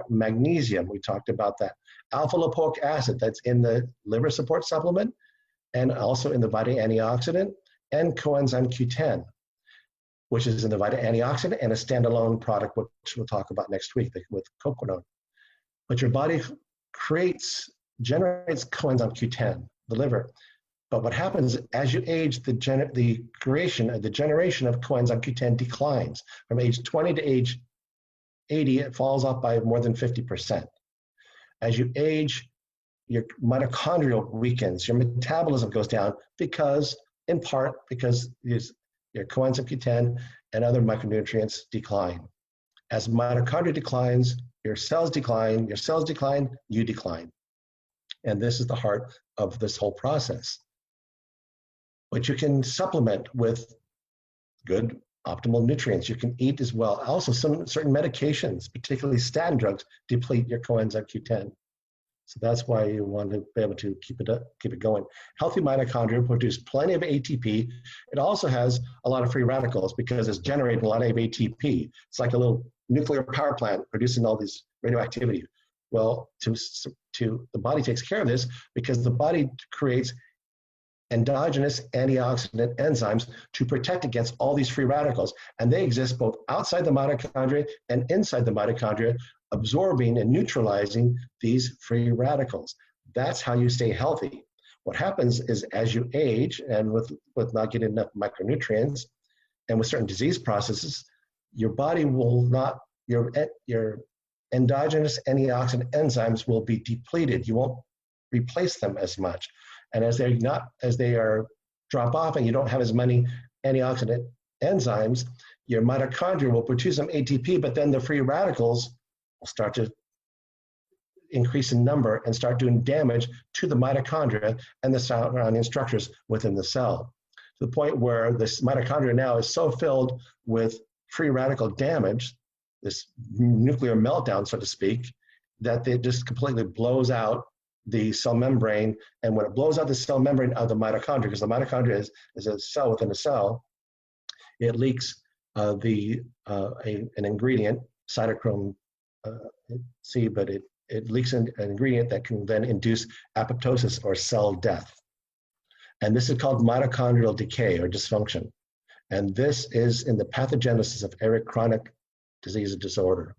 Magnesium, we talked about that. Alpha lipoic acid, that's in the liver support supplement, and also in the vitamin antioxidant, and coenzyme Q10, which is in the vitamin antioxidant and a standalone product, which we'll talk about next week with coquinone. But your body generates coenzyme Q10, the liver. But what happens as you age, the generation of coenzyme Q10 declines. From age 20 to age 80, it falls off by more than 50%. As you age, your mitochondrial weakens, your metabolism goes down in part because your coenzyme Q10 and other micronutrients decline. As mitochondria declines, your cells decline, you decline. And this is the heart of this whole process. But you can supplement with good optimal nutrients. You can eat as well. Also, some certain medications, particularly statin drugs, deplete your coenzyme Q10. So that's why you want to be able to keep it going. Healthy mitochondria produce plenty of ATP. It also has a lot of free radicals because it's generating a lot of ATP. It's like a little nuclear power plant producing all this radioactivity. Well, the body takes care of this because the body creates endogenous antioxidant enzymes to protect against all these free radicals. And they exist both outside the mitochondria and inside the mitochondria, absorbing and neutralizing these free radicals. That's how you stay healthy. What happens is as you age and with not getting enough micronutrients and with certain disease processes, your body will not, your endogenous antioxidant enzymes will be depleted. You won't replace them as much. And as they drop off and you don't have as many antioxidant enzymes, your mitochondria will produce some ATP, but then the free radicals will start to increase in number and start doing damage to the mitochondria and the surrounding structures within the cell. To the point where this mitochondria now is so filled with free radical damage, this nuclear meltdown, so to speak, that it just completely blows out the cell membrane. And when it blows out the cell membrane of the mitochondria, because the mitochondria is a cell within a cell, it leaks an ingredient, cytochrome C, but it leaks an ingredient that can then induce apoptosis or cell death. And this is called mitochondrial decay or dysfunction. And this is in the pathogenesis of every chronic disease or disorder.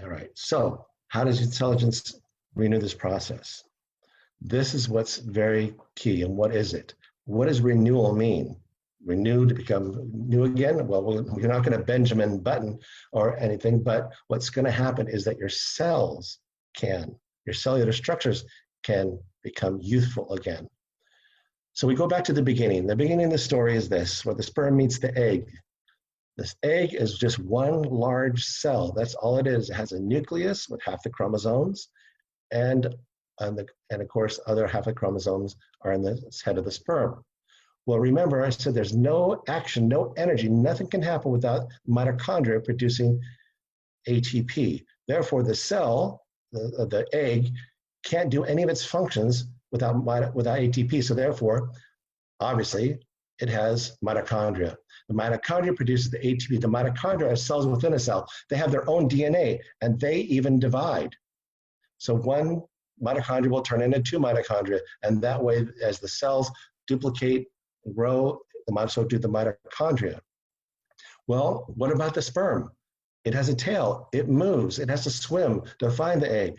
All right, so how does intelligence renew this process? This is what's very key. And what is it? What does renewal mean? Renew to become new again? Well, we're not going to Benjamin Button or anything, but what's going to happen is that your cellular structures can become youthful again. So we go back to the beginning. The beginning of the story is this, where the sperm meets the egg. This egg is just one large cell. That's all it is. It has a nucleus with half the chromosomes, and of course, other half the chromosomes are in the head of the sperm. Well, remember, I said there's no action, no energy, nothing can happen without mitochondria producing ATP. Therefore, the cell, the egg, can't do any of its functions without ATP. So therefore, obviously, it has mitochondria. The mitochondria produces the ATP. The mitochondria are cells within a cell. They have their own DNA, and they even divide. So one mitochondria will turn into two mitochondria, and that way, as the cells duplicate and grow, so do the mitochondria. Well, what about the sperm? It has a tail. It moves. It has to swim to find the egg.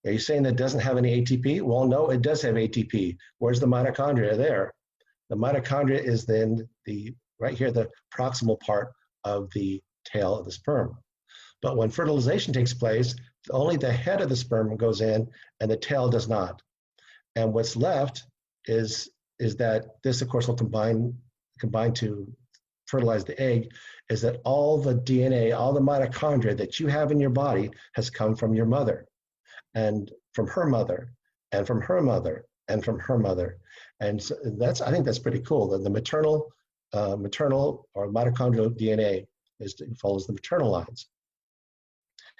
Are you saying that it doesn't have any ATP? Well, no, it does have ATP. Where's the mitochondria? There. The mitochondria is then right here, the proximal part of the tail of the sperm. But when fertilization takes place, only the head of the sperm goes in and the tail does not. And what's left is that this, of course, will combine to fertilize the egg, is that all the DNA, all the mitochondria that you have in your body has come from your mother, and from her mother, and from her mother, and from her mother. And so I think that's pretty cool, that the maternal or mitochondrial DNA follows the maternal lines.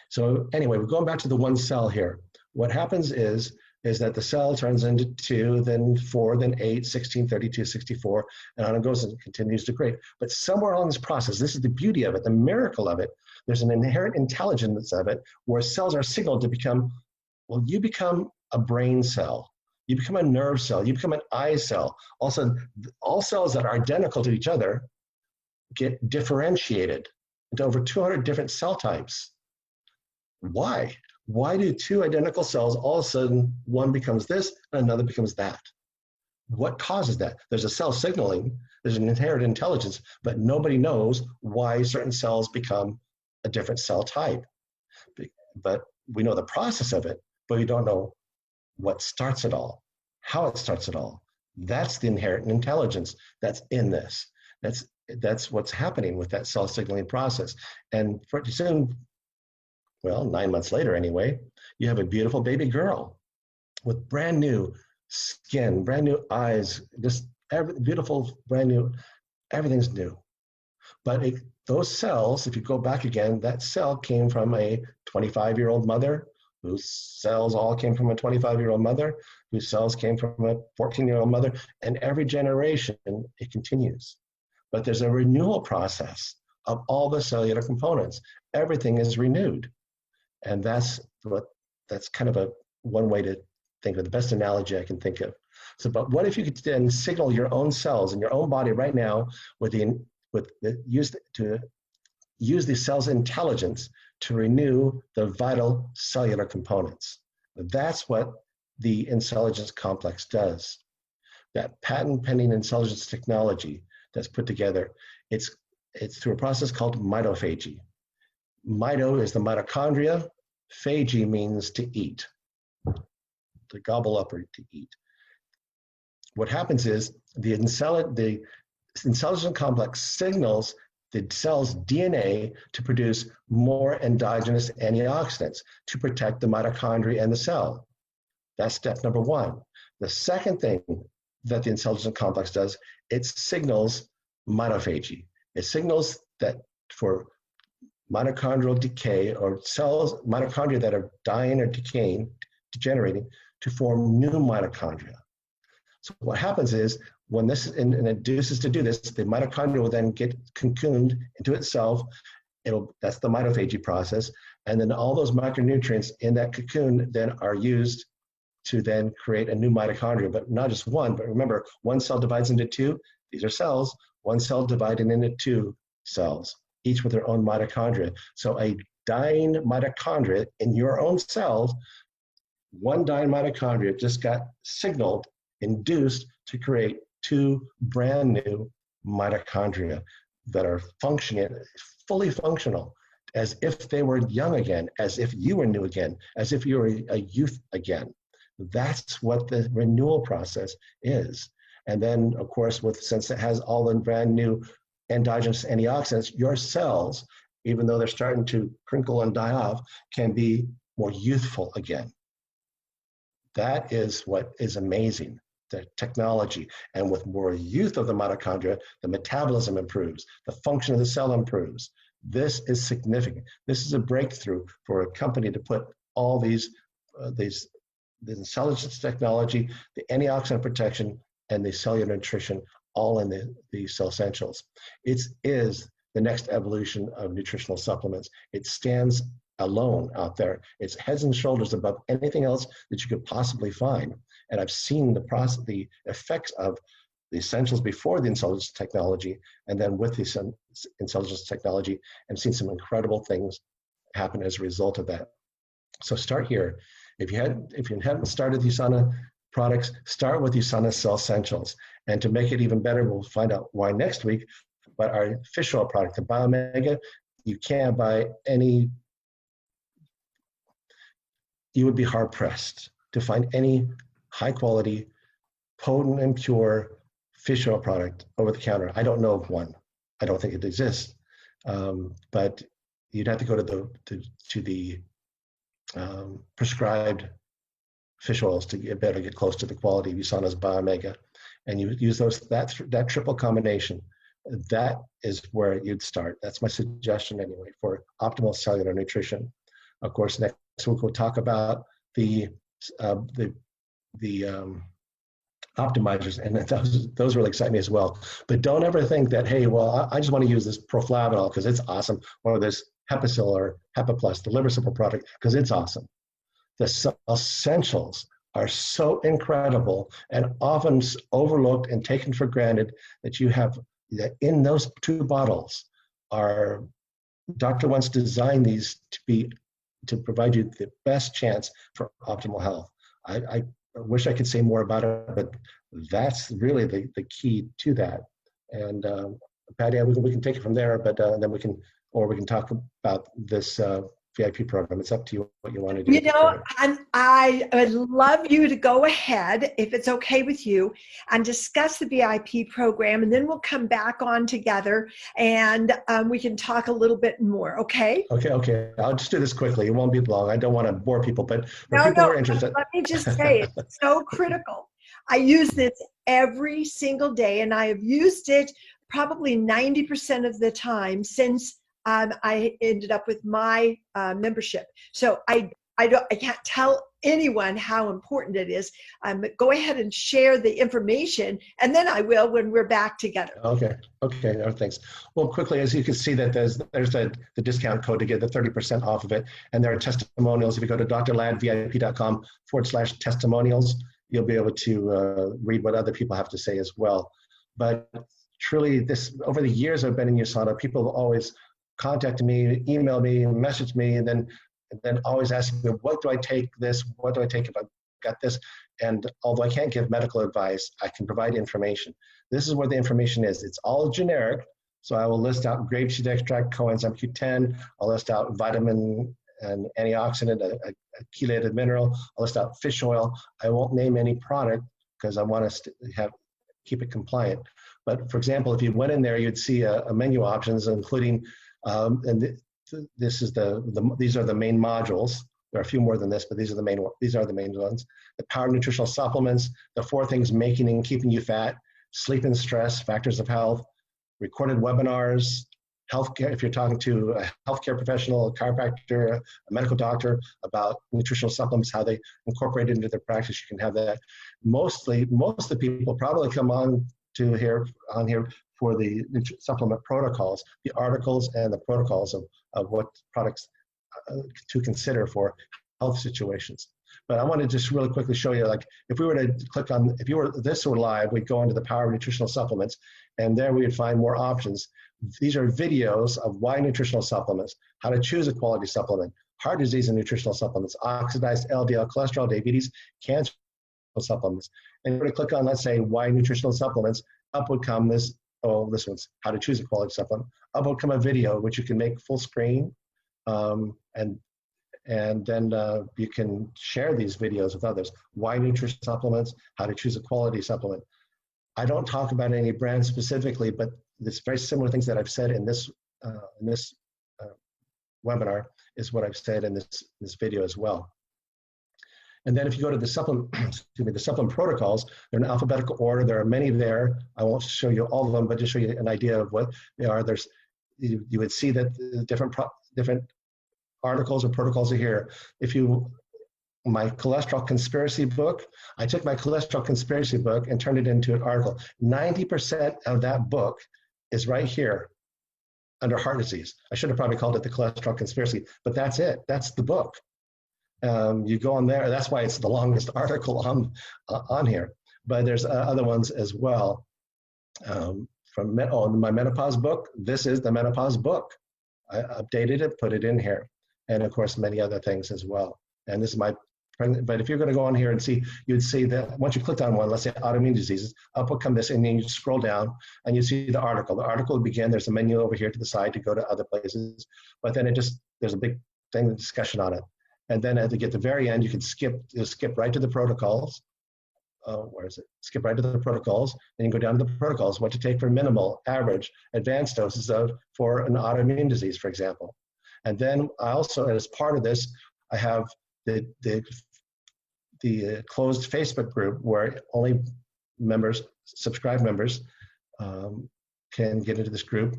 So anyway, we're going back to the one cell here. What happens is that the cell turns into 2, then 4, then 8, 16, 32, 64, and on it goes and continues to degrade. But somewhere along this process, this is the beauty of it, the miracle of it, there's an inherent intelligence of it where cells are signaled to become, well, you become a brain cell, you become a nerve cell, you become an eye cell. Also, all cells that are identical to each other get differentiated into over 200 different cell types. Why? Why do 2 identical cells, all of a sudden, one becomes this and another becomes that? What causes that? There's a cell signaling, there's an inherent intelligence, but nobody knows why certain cells become a different cell type. But we know the process of it, but we don't know what starts it all, how it starts it all. That's the inherent intelligence that's in this. That's what's happening with that cell signaling process. And pretty soon, well, 9 months later anyway, you have a beautiful baby girl with brand new skin, brand new eyes, just beautiful, brand new, everything's new. But those cells, if you go back again, that cell came from a 25-year-old mother, whose cells all came from a 25-year-old mother, whose cells came from a 14-year-old mother, and every generation it continues. But there's a renewal process of all the cellular components. Everything is renewed. And that's kind of one way to think of the best analogy I can think of. So, but what if you could then signal your own cells in your own body right now use the cell's intelligence to renew the vital cellular components? That's what the intelligence complex does. That patent pending intelligence technology that's put together, it's through a process called mitophagy. Mito is the mitochondria. Phagy means to eat, to gobble up or to eat. What happens is the intelligence complex signals the cell's DNA to produce more endogenous antioxidants to protect the mitochondria and the cell. That's step number 1. The second thing that the intelligence complex does, it signals mitophagy. It signals that for mitochondrial decay, or cells, mitochondria that are dying or decaying, degenerating, to form new mitochondria. So what happens is, when this and induces to do this, the mitochondria will then get cocooned into itself. That's the mitophagy process, and then all those micronutrients in that cocoon then are used to then create a new mitochondria, but not just one. But remember, one cell divides into 2. These are cells. One cell divided into 2 cells, each with their own mitochondria. So a dying mitochondria in your own cells, one dying mitochondria just got signaled, induced to create 2 brand new mitochondria that are functioning, fully functional, as if they were young again, as if you were new again, as if you were a youth again. That's what the renewal process is. And then, of course, since it has all the brand new endogenous antioxidants, your cells, even though they're starting to crinkle and die off, can be more youthful again. That is what is amazing, the technology. And with more youth of the mitochondria, the metabolism improves, the function of the cell improves. This is significant. This is a breakthrough for a company to put all the intelligence technology, the antioxidant protection, and the cellular nutrition all in the cell essentials. It is the next evolution of nutritional supplements. It stands alone out there. It's heads and shoulders above anything else that you could possibly find. And I've seen the effects of the essentials before the intelligence technology, and then with the intelligence technology, and seen some incredible things happen as a result of that. So start here. If you haven't started the USANA products, start with USANA Cell Essentials. And to make it even better, we'll find out why next week. But our fish oil product, the Biomega, you can't buy any. You would be hard pressed to find any high quality, potent and pure fish oil product over the counter. I don't know of one. I don't think it exists. But you'd have to go to the prescribed fish oils to get close to the quality of USANA's Biomega, and you use that triple combination. That is where you'd start. That's my suggestion anyway for optimal cellular nutrition. Of course, next week we'll talk about the optimizers, and those really excite me as well. But don't ever think that, hey, well, I just want to use this proflavanol because it's awesome, or this Hepasil or HepaPlus, the liver support product, because it's awesome. The essentials are so incredible and often overlooked and taken for granted that you have that in those 2 bottles are Dr. Once designed these to provide you the best chance for optimal health. I wish I could say more about it, but that's really the key to that. And Patty, we can take it from there, but then we can talk about this VIP program. It's up to you what you want to do. You know, and I would love you to go ahead, if it's okay with you, and discuss the VIP program, and then we'll come back on together and we can talk a little bit more, okay? Okay. I'll just do this quickly. It won't be long. I don't want to bore people, but for people who are interested. Let me just say, it's so critical. I use this every single day, and I have used it probably 90% of the time since I ended up with my membership. So I can't tell anyone how important it is. Go ahead and share the information, and then I will when we're back together. Okay. Oh, thanks. Well, quickly, as you can see, that there's the discount code to get the 30% off of it, and there are testimonials. If you go to drladvip.com/testimonials, you'll be able to read what other people have to say as well. But truly, over the years I've been in USANA, people have always contacted me, emailed me, messaged me, and then always asking me, what do I take this? What do I take if I've got this? And although I can't give medical advice, I can provide information. This is where the information is. It's all generic. So I will list out grapeseed extract, coenzyme Q10. I'll list out vitamin and antioxidant, a chelated mineral. I'll list out fish oil. I won't name any product because I want us to keep it compliant. But for example, if you went in there, you'd see a menu options, including these are the main modules. There are a few more than this, but these are the main ones. The power nutritional supplements, the 4 things making and keeping you fat, sleep and stress, factors of health, recorded webinars, healthcare. If you're talking to a healthcare professional, a chiropractor, a medical doctor about nutritional supplements, how they incorporate it into their practice, you can have that. Most of the people probably come on here for the supplement protocols, the articles and the protocols of what products to consider for health situations. But I want to just really quickly show you, like, if we were to click on, this were live, we'd go into the power of nutritional supplements, and there we would find more options. These are videos of why nutritional supplements, how to choose a quality supplement, heart disease and nutritional supplements, oxidized LDL cholesterol, diabetes, cancer supplements. And if we were to click on, let's say, why nutritional supplements, up would come this one's how to choose a quality supplement. Up would come a video, which you can make full screen, and then you can share these videos with others. Why nutrition supplements, how to choose a quality supplement. I don't talk about any brand specifically, but it's very similar things that I've said in this webinar is what I've said in this video as well. And then if you go to the supplement, the supplement protocols, they're in alphabetical order. There are many there. I won't show you all of them, but just show you an idea of what they are. You would see that different articles or protocols are here. My cholesterol conspiracy book, I took my cholesterol conspiracy book and turned it into an article. 90% of that book is right here under heart disease. I should have probably called it the cholesterol conspiracy, but that's it. That's the book. You go on there. That's why it's the longest article on here. But there's other ones as well. From my menopause book, this is the menopause book. I updated it, put it in here, and of course many other things as well. And this is but if you're going to go on here and see, you'd see that once you clicked on one, let's say autoimmune diseases, up will come this, and then you scroll down and you see the article. The article will begin. There's a menu over here to the side to go to other places, but then there's a big thing, discussion on it. And then at the very end, you can skip right to the protocols. where is it? Skip right to the protocols, and you can go down to the protocols, what to take for minimal, average, advanced doses for an autoimmune disease, for example. And then I also, as part of this, I have the closed Facebook group where only members, subscribed members, can get into this group,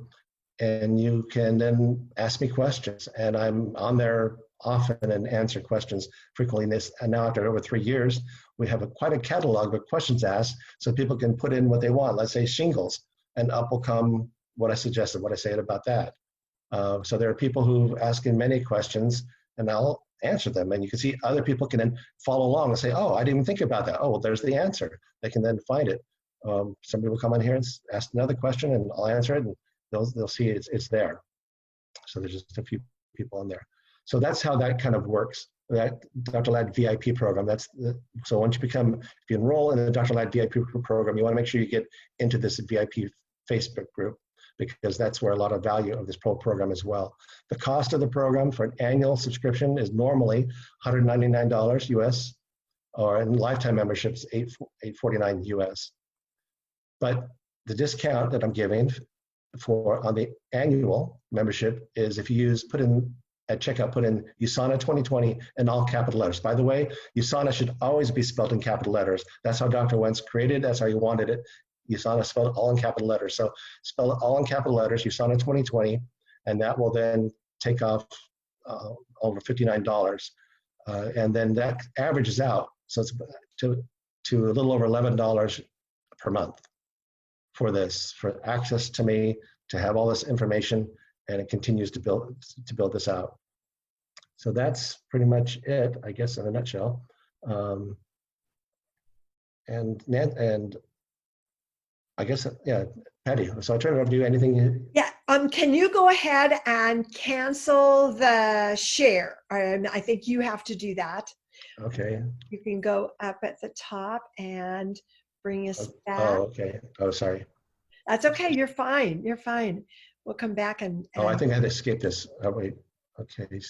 and you can then ask me questions. And I'm on there often and answer questions frequently. And now after over 3 years, we have quite a catalog of questions asked, so people can put in what they want. Let's say shingles, and up will come what I suggested, what I said about that. So there are people who ask in many questions, and I'll answer them. And you can see other people can then follow along and say, oh, I didn't even think about that. Oh, well, there's the answer. They can then find it. Some people come on here and ask another question, and I'll answer it, and they'll see it's there. So there's just a few people on there. So that's how that kind of works. That Dr. Ladd VIP program. So once if you enroll in the Dr. Ladd VIP program, you want to make sure you get into this VIP Facebook group, because that's where a lot of value of this program as well. The cost of the program for an annual subscription is normally $199 US, or in lifetime memberships, $849 US. But the discount that I'm giving on the annual membership is if you at checkout, put in USANA 2020 in all capital letters. By the way, USANA should always be spelled in capital letters. That's how Dr. Wentz created, that's how he wanted it. USANA spelled all in capital letters. So spell it all in capital letters, USANA 2020, and that will then take off over $59. And then that averages out, so it's to a little over $11 per month for this, for access to me, to have all this information, and it continues to build this out. So that's pretty much it, I guess, in a nutshell. And I guess, yeah, Patty, so I turn it over to you. Anything? Yeah, can you go ahead and cancel the share? I think you have to do that. Okay. You can go up at the top and bring us back. Oh, okay. Oh, sorry. That's okay. You're fine. You're fine. We'll come back and oh, I think I had to skip this. Oh, wait. Okay.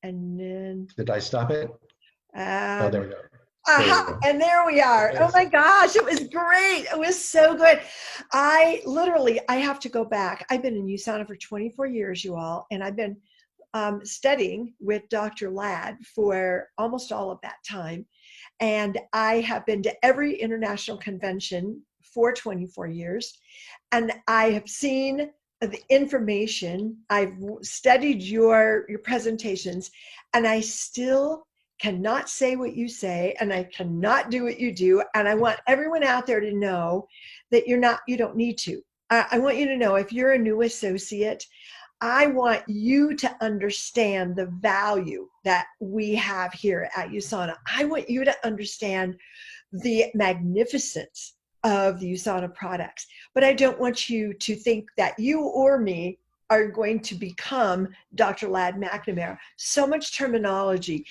And then. Did I stop it? Oh, there we go. And there we are. Oh my gosh, it was great. It was so good. I have to go back. I've been in USANA for 24 years, you all, and I've been studying with Dr. Ladd for almost all of that time. And I have been to every international convention for 24 years. And I have seen the information. I've studied your presentations, and I still cannot say what you say, and I cannot do what you do. And I want everyone out there to know that you don't need to. I want you to know, if you're a new associate, I want you to understand the value that we have here at USANA. I want you to understand the magnificence of the USANA products, but I don't want you to think that you or me are going to become Dr. Ladd McNamara. So much terminology.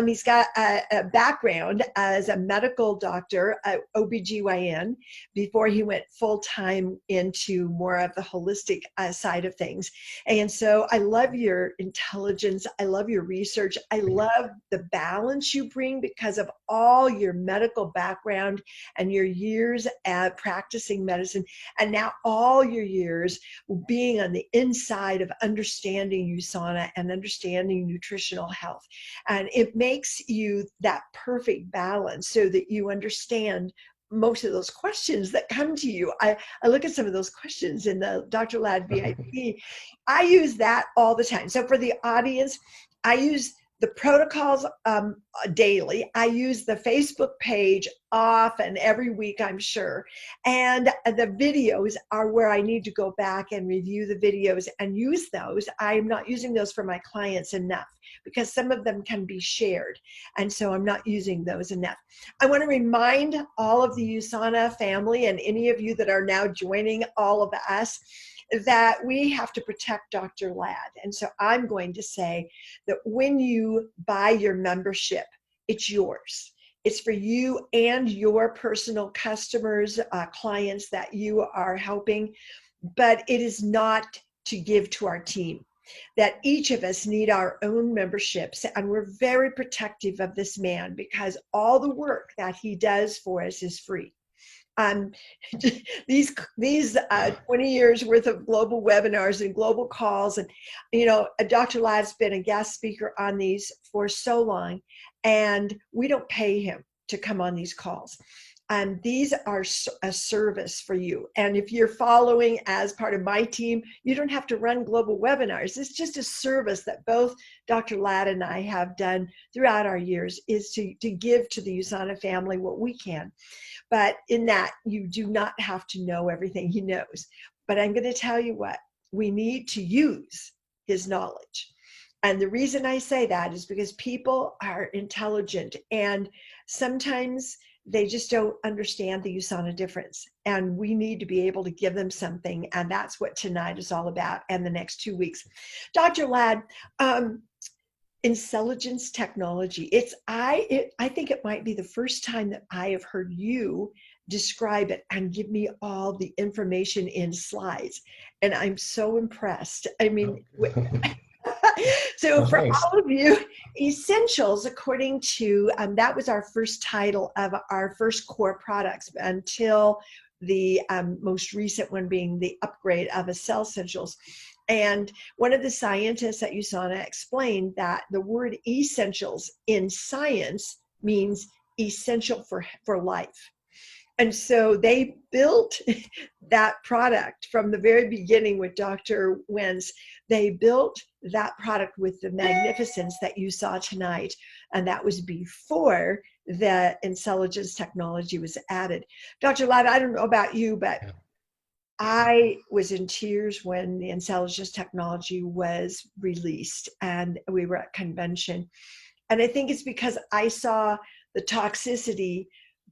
He's got a background as a medical doctor, OBGYN, before he went full-time into more of the holistic side of things. And so I love your intelligence. I love your research. I love the balance you bring because of all your medical background and your years at practicing medicine, and now all your years being on the inside of understanding USANA and understanding nutritional health. And it makes you that perfect balance so that you understand most of those questions that come to you. I look at some of those questions in the Dr. Ladd VIP. I use that all the time. So for the audience, I use the protocols daily. I use the Facebook page often, every week, I'm sure. And the videos are where I need to go back and review the videos and use those. I'm not using those for my clients enough because some of them can be shared. And so I'm not using those enough. I want to remind all of the USANA family and any of you that are now joining all of us that we have to protect Dr. Ladd. And so I'm going to say that when you buy your membership, it's yours. It's for you and your personal customers, clients that you are helping, but it is not to give to our team. that each of us need our own memberships, and we're very protective of this man because all the work that he does for us is free. Um, these 20 years worth of global webinars and global calls, and Dr. Ladd's been a guest speaker on these for so long, and we don't pay him to come on these calls. These are a service for you. And if you're following as part of my team, you don't have to run global webinars. It's just a service that both Dr. Ladd and I have done throughout our years, is to give to the USANA family what we can. But in that, you do not have to know everything he knows. But I'm going to tell you what, we need to use his knowledge. And the reason I say that is because people are intelligent, and sometimes they just don't understand the USANA difference. And we need to be able to give them something. And that's what tonight is all about, and the next 2 weeks. Dr. Ladd, intelligence technology. I think it might be the first time that I have heard you describe it and give me all the information in slides. And I'm so impressed. I mean, so well, for thanks. all of you, essentials, according to, that was our first title of our first core products until the most recent one being the upgrade of Essentials. And one of the scientists at USANA explained that the word essentials in science means essential for life. And so they built that product from the very beginning with Dr. Wentz. They built that product with the magnificence that you saw tonight. And that was before the intelligence technology was added. Dr. Ladd, I don't know about you, but I was in tears when the intelligence technology was released and we were at convention. And I think it's because I saw the toxicity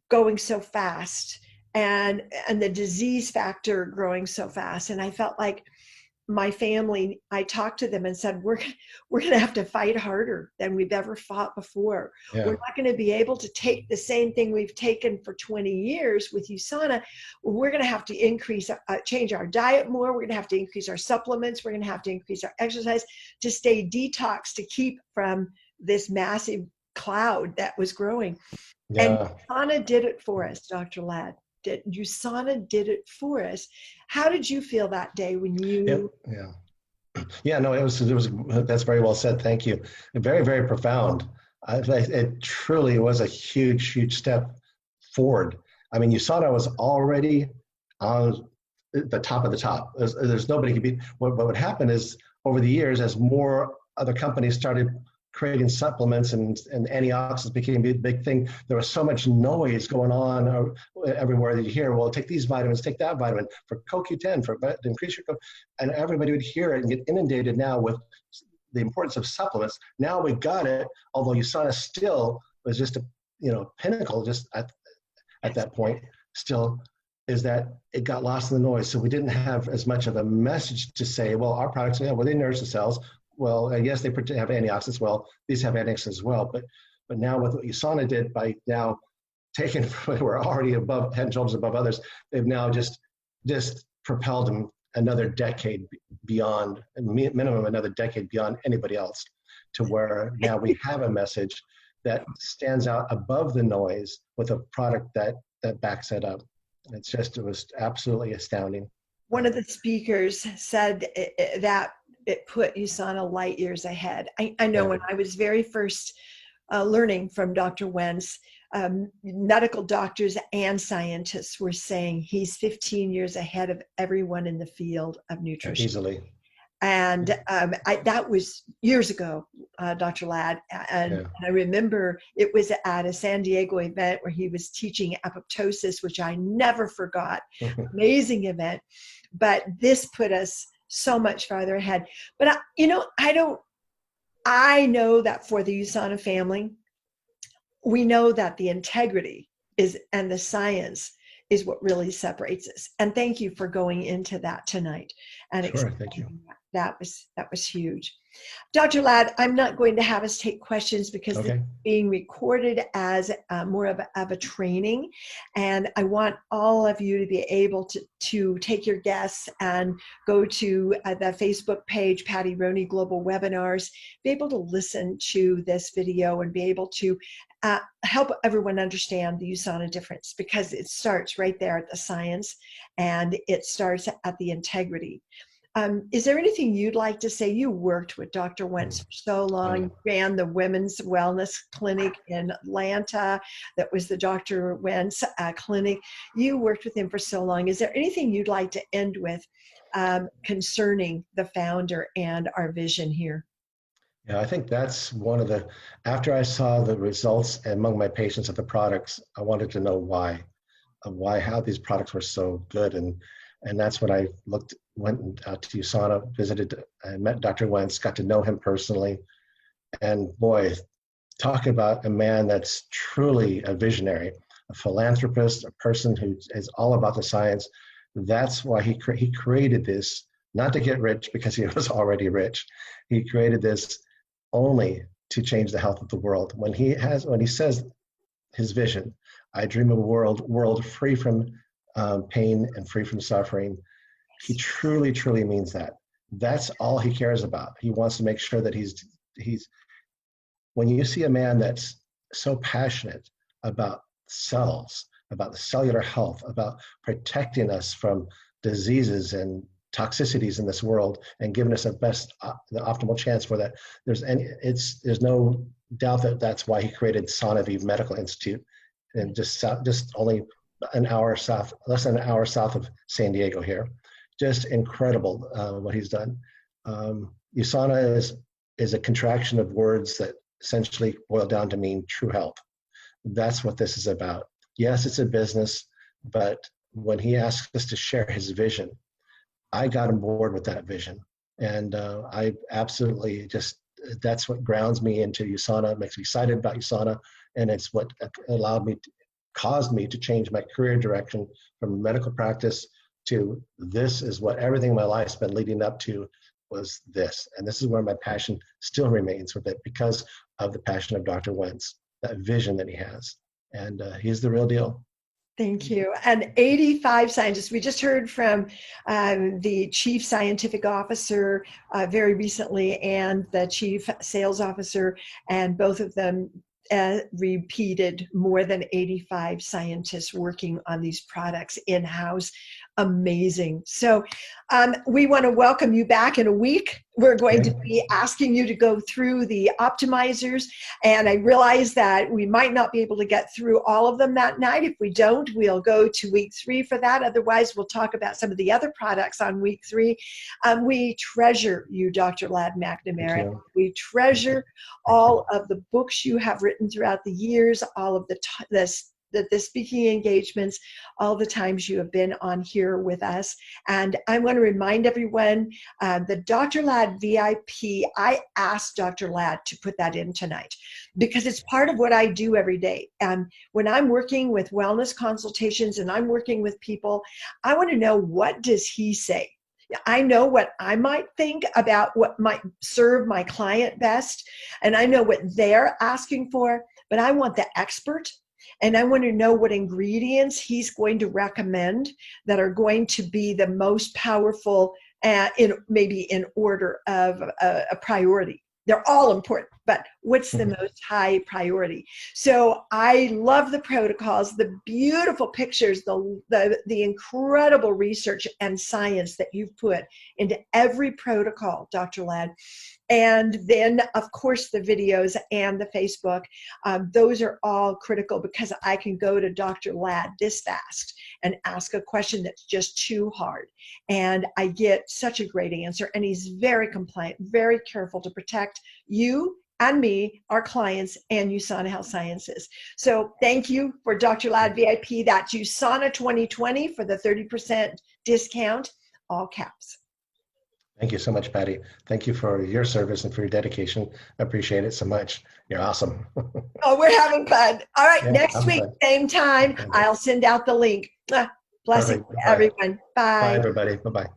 going so fast and the disease factor growing so fast. And I felt like my family, I talked to them and said, we're going to have to fight harder than we've ever fought before. Yeah. We're not going to be able to take the same thing we've taken for 20 years with USANA. We're going to have to change our diet more. We're going to have to increase our supplements. We're going to have to increase our exercise to stay detoxed, to keep from this massive cloud that was growing. Yeah. And USANA did it for us, Dr. Ladd. USANA did it for us. How did you feel that day when you? Yeah, no, it was, that's very well said. Thank you. Very, very profound. It truly was a huge, huge step forward. I mean, USANA was already on the top of the top. There's nobody could beat. What would happen is over the years, as more other companies started creating supplements and antioxidants became a big thing, there was so much noise going on everywhere that you hear, well, take these vitamins, take that vitamin for CoQ10, to increase your, and everybody would hear it and get inundated now with the importance of supplements. Now we got it, although USANA still was just a pinnacle just at that point, still is that it got lost in the noise. So we didn't have as much of a message to say, well, our products, well, they nourish the cells. Well, yes, they have antioxidants. Well, these have antioxidants as well. But now with what USANA did by now taking, we're already above, 10 jobs above others, they've now just propelled them another decade beyond, minimum another decade beyond anybody else, to where now we have a message that stands out above the noise with a product that backs it up. It was absolutely astounding. One of the speakers said that it put USANA light years ahead. I know when I was very first learning from Dr. Wentz, medical doctors and scientists were saying he's 15 years ahead of everyone in the field of nutrition. Easily. And that was years ago, Dr. Ladd. And I remember it was at a San Diego event where he was teaching apoptosis, which I never forgot. Amazing event. But this put us so much farther ahead. But I know that for the USANA family, we know that the integrity and the science is what really separates us. And thank you for going into that tonight and Sure, thank you. explaining that. That was huge. Dr. Ladd, I'm not going to have us take questions because this Okay. is being recorded as more of a training. And I want all of you to be able to take your guests and go to the Facebook page, Patty Roney Global Webinars, be able to listen to this video and be able to help everyone understand the USANA difference, because it starts right there at the science and it starts at the integrity. Is there anything you'd like to say? You worked with Dr. Wentz for so long. You ran the Women's Wellness Clinic in Atlanta. That was the Dr. Wentz clinic. You worked with him for so long. Is there anything you'd like to end with concerning the founder and our vision here? Yeah, I think that's one of the, after I saw the results among my patients of the products, I wanted to know how these products were so good. And that's when I went out to USANA, visited and met Dr. Wentz, got to know him personally. And boy, talking about a man that's truly a visionary, a philanthropist, a person who is all about the science. That's why he created this, not to get rich because he was already rich. He created this only to change the health of the world. When he says his vision, I dream of a world free from pain and free from suffering, he truly, truly means that. That's all he cares about. He wants to make sure that he's, when you see a man that's so passionate about cells, about the cellular health, about protecting us from diseases and toxicities in this world and giving us the optimal chance for that, there's no doubt that that's why he created Sonovive Medical Institute, and just only less than an hour south of San Diego here. Just incredible what he's done. USANA is a contraction of words that essentially boil down to mean true health. That's what this is about. Yes, it's a business, but when he asked us to share his vision, I got on board with that vision. And I absolutely that's what grounds me into USANA, makes me excited about USANA, and it's what caused me to change my career direction from medical practice to this is what everything in my life's been leading up to, was this. And this is where my passion still remains with it, because of the passion of Dr. Wentz, that vision that he has. And he's the real deal. Thank you. And 85 scientists. We just heard from the chief scientific officer very recently and the chief sales officer, and both of them repeated more than 85 scientists working on these products in-house. Amazing. So we want to welcome you back in a week. We're going to be asking you to go through the optimizers, and I realize that we might not be able to get through all of them that night. If we don't, we'll go to week 3 for that. Otherwise, we'll talk about some of the other products on week 3. We treasure you, Dr. Ladd McNamara. We treasure all of the books you have written throughout the years, all of the speaking engagements, all the times you have been on here with us. And I want to remind everyone, the Dr. Ladd VIP, I asked Dr. Ladd to put that in tonight because it's part of what I do every day. And when I'm working with wellness consultations and I'm working with people, I want to know, what does he say? I know what I might think about what might serve my client best, and I know what they're asking for, but I want the expert. And I want to know what ingredients he's going to recommend that are going to be the most powerful, maybe in order of a priority. They're all important, but what's the most high priority? So I love the protocols, the beautiful pictures, the incredible research and science that you've put into every protocol, Dr. Ladd. And then, of course, the videos and the Facebook, those are all critical because I can go to Dr. Ladd this fast and ask a question that's just too hard. And I get such a great answer. And he's very compliant, very careful to protect you and me, our clients, and USANA Health Sciences. So thank you for Dr. Ladd VIP. That's USANA 2020 for the 30% discount, all caps. Thank you so much, Patty. Thank you for your service and for your dedication. I appreciate it so much. You're awesome. Oh, we're having fun. All right, Yeah, next week, same time, Okay. I'll send out the link. Blessings Perfect. to All right. everyone. Bye, Bye. everybody. Bye-bye.